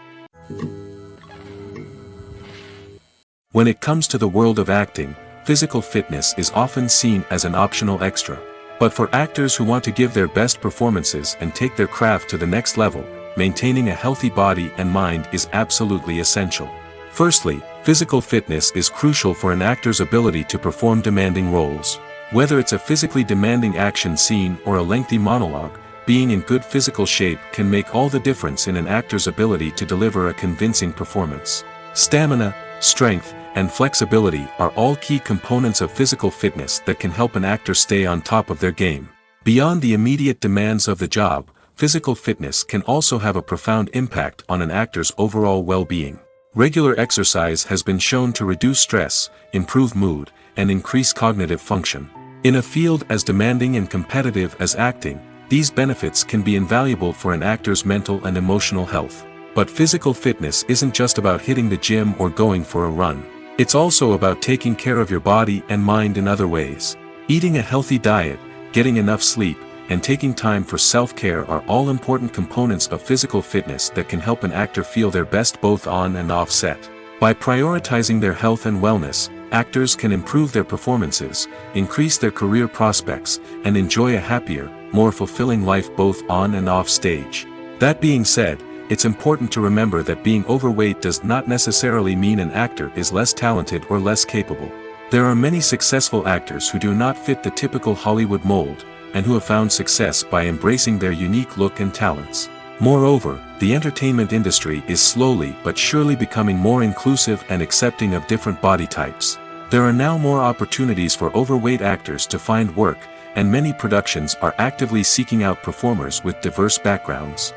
When it comes to the world of acting, physical fitness is often seen as an optional extra. But for actors who want to give their best performances and take their craft to the next level, maintaining a healthy body and mind is absolutely essential. Firstly, physical fitness is crucial for an actor's ability to perform demanding roles. Whether it's a physically demanding action scene or a lengthy monologue, being in good physical shape can make all the difference in an actor's ability to deliver a convincing performance. Stamina, strength, and flexibility are all key components of physical fitness that can help an actor stay on top of their game. Beyond the immediate demands of the job, physical fitness can also have a profound impact on an actor's overall well-being. Regular exercise has been shown to reduce stress, improve mood, and increase cognitive function. In a field as demanding and competitive as acting, these benefits can be invaluable for an actor's mental and emotional health. But physical fitness isn't just about hitting the gym or going for a run. It's also about taking care of your body and mind in other ways. Eating a healthy diet, getting enough sleep, and taking time for self-care are all important components of physical fitness that can help an actor feel their best both on and off set. By prioritizing their health and wellness, actors can improve their performances, increase their career prospects, and enjoy a happier, more fulfilling life both on and off stage. That being said, it's important to remember that being overweight does not necessarily mean an actor is less talented or less capable. There are many successful actors who do not fit the typical Hollywood mold, and who have found success by embracing their unique look and talents. Moreover, the entertainment industry is slowly but surely becoming more inclusive and accepting of different body types. There are now more opportunities for overweight actors to find work, and many productions are actively seeking out performers with diverse backgrounds.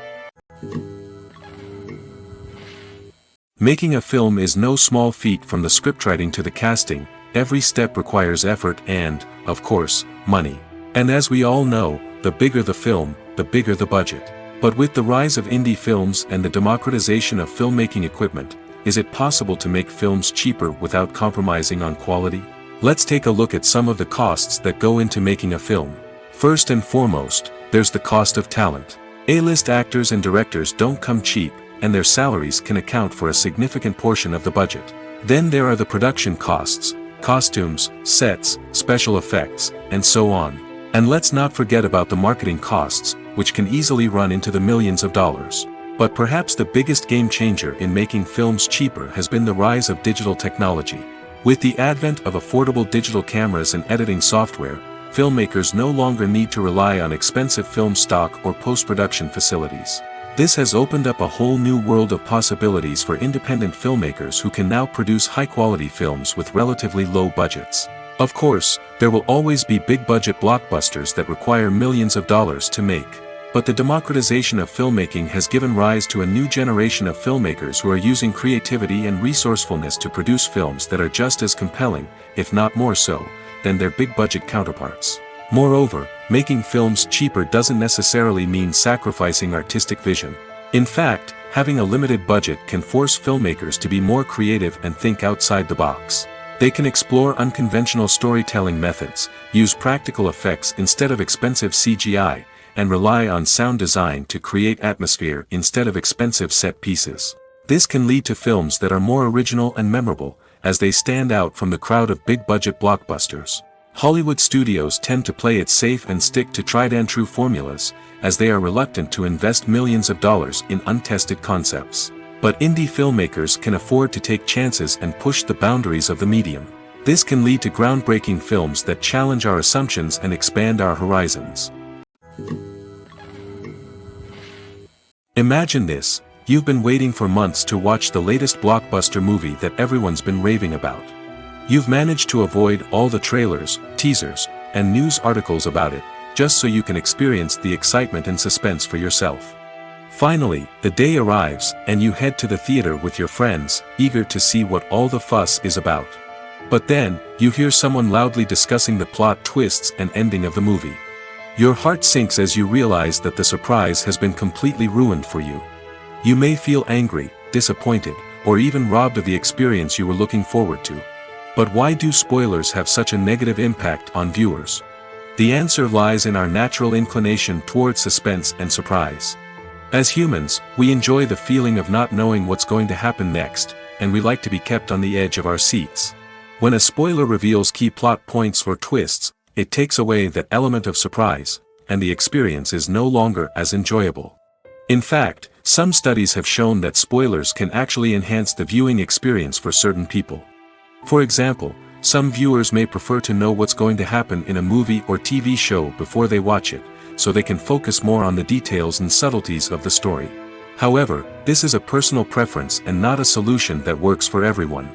Making a film is no small feat. From the scriptwriting to the casting, every step requires effort and, of course, money. And as we all know, the bigger the film, the bigger the budget. But with the rise of indie films and the democratization of filmmaking equipment, is it possible to make films cheaper without compromising on quality? Let's take a look at some of the costs that go into making a film. First and foremost, there's the cost of talent. A-list actors and directors don't come cheap, and their salaries can account for a significant portion of the budget. Then there are the production costs, costumes, sets, special effects, and so on. And let's not forget about the marketing costs, which can easily run into the millions of dollars. But perhaps the biggest game changer in making films cheaper has been the rise of digital technology. With the advent of affordable digital cameras and editing software, filmmakers no longer need to rely on expensive film stock or post-production facilities. This has opened up a whole new world of possibilities for independent filmmakers who can now produce high-quality films with relatively low budgets. Of course, there will always be big-budget blockbusters that require millions of dollars to make. But the democratization of filmmaking has given rise to a new generation of filmmakers who are using creativity and resourcefulness to produce films that are just as compelling, if not more so, than their big-budget counterparts. Moreover, making films cheaper doesn't necessarily mean sacrificing artistic vision. In fact, having a limited budget can force filmmakers to be more creative and think outside the box. They can explore unconventional storytelling methods, use practical effects instead of expensive CGI, and rely on sound design to create atmosphere instead of expensive set pieces. This can lead to films that are more original and memorable, as they stand out from the crowd of big-budget blockbusters. Hollywood studios tend to play it safe and stick to tried-and-true formulas, as they are reluctant to invest millions of dollars in untested concepts. But indie filmmakers can afford to take chances and push the boundaries of the medium. This can lead to groundbreaking films that challenge our assumptions and expand our horizons. Imagine this: you've been waiting for months to watch the latest blockbuster movie that everyone's been raving about. You've managed to avoid all the trailers, teasers, and news articles about it, just so you can experience the excitement and suspense for yourself. Finally, the day arrives, and you head to the theater with your friends, eager to see what all the fuss is about. But then, you hear someone loudly discussing the plot twists and ending of the movie. Your heart sinks as you realize that the surprise has been completely ruined for you. You may feel angry, disappointed, or even robbed of the experience you were looking forward to. But why do spoilers have such a negative impact on viewers? The answer lies in our natural inclination towards suspense and surprise. As humans, we enjoy the feeling of not knowing what's going to happen next, and we like to be kept on the edge of our seats. When a spoiler reveals key plot points or twists, it takes away that element of surprise, and the experience is no longer as enjoyable. In fact, some studies have shown that spoilers can actually enhance the viewing experience for certain people. For example, some viewers may prefer to know what's going to happen in a movie or TV show before they watch it, so they can focus more on the details and subtleties of the story. However, this is a personal preference and not a solution that works for everyone.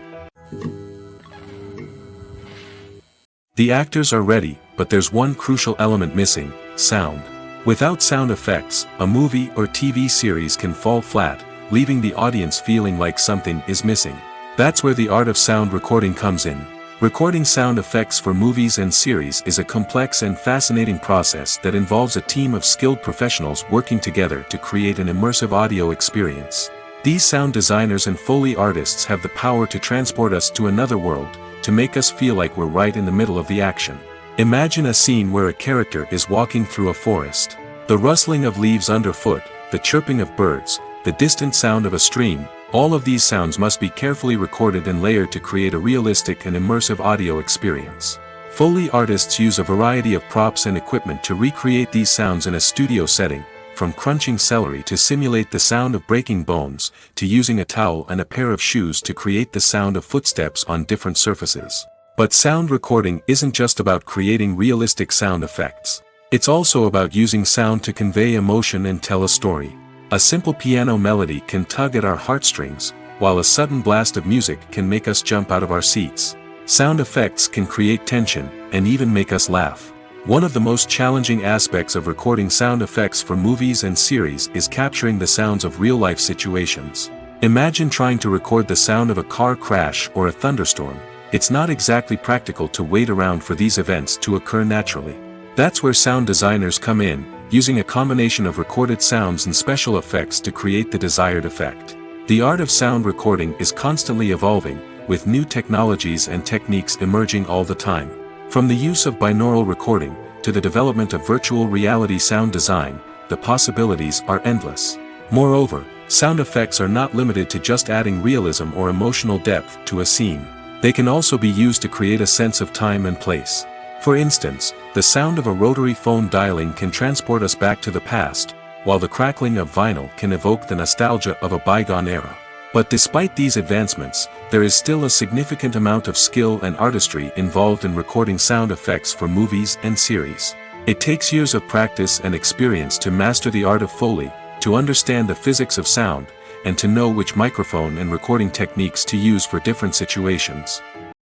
The actors are ready, but there's one crucial element missing: sound. Without sound effects, a movie or TV series can fall flat, leaving the audience feeling like something is missing. That's where the art of sound recording comes in. Recording sound effects for movies and series is a complex and fascinating process that involves a team of skilled professionals working together to create an immersive audio experience. These sound designers and Foley artists have the power to transport us to another world, to make us feel like we're right in the middle of the action. Imagine a scene where a character is walking through a forest. The rustling of leaves underfoot, the chirping of birds, the distant sound of a stream, all of these sounds must be carefully recorded and layered to create a realistic and immersive audio experience. Foley artists use a variety of props and equipment to recreate these sounds in a studio setting, from crunching celery to simulate the sound of breaking bones, to using a towel and a pair of shoes to create the sound of footsteps on different surfaces. But sound recording isn't just about creating realistic sound effects. It's also about using sound to convey emotion and tell a story. A simple piano melody can tug at our heartstrings, while a sudden blast of music can make us jump out of our seats. Sound effects can create tension, and even make us laugh. One of the most challenging aspects of recording sound effects for movies and series is capturing the sounds of real-life situations. Imagine trying to record the sound of a car crash or a thunderstorm. It's not exactly practical to wait around for these events to occur naturally. That's where sound designers come in, using a combination of recorded sounds and special effects to create the desired effect. The art of sound recording is constantly evolving, with new technologies and techniques emerging all the time. From the use of binaural recording, to the development of virtual reality sound design, the possibilities are endless. Moreover, sound effects are not limited to just adding realism or emotional depth to a scene. They can also be used to create a sense of time and place. For instance, the sound of a rotary phone dialing can transport us back to the past, while the crackling of vinyl can evoke the nostalgia of a bygone era. But despite these advancements, there is still a significant amount of skill and artistry involved in recording sound effects for movies and series. It takes years of practice and experience to master the art of Foley, to understand the physics of sound, and to know which microphone and recording techniques to use for different situations.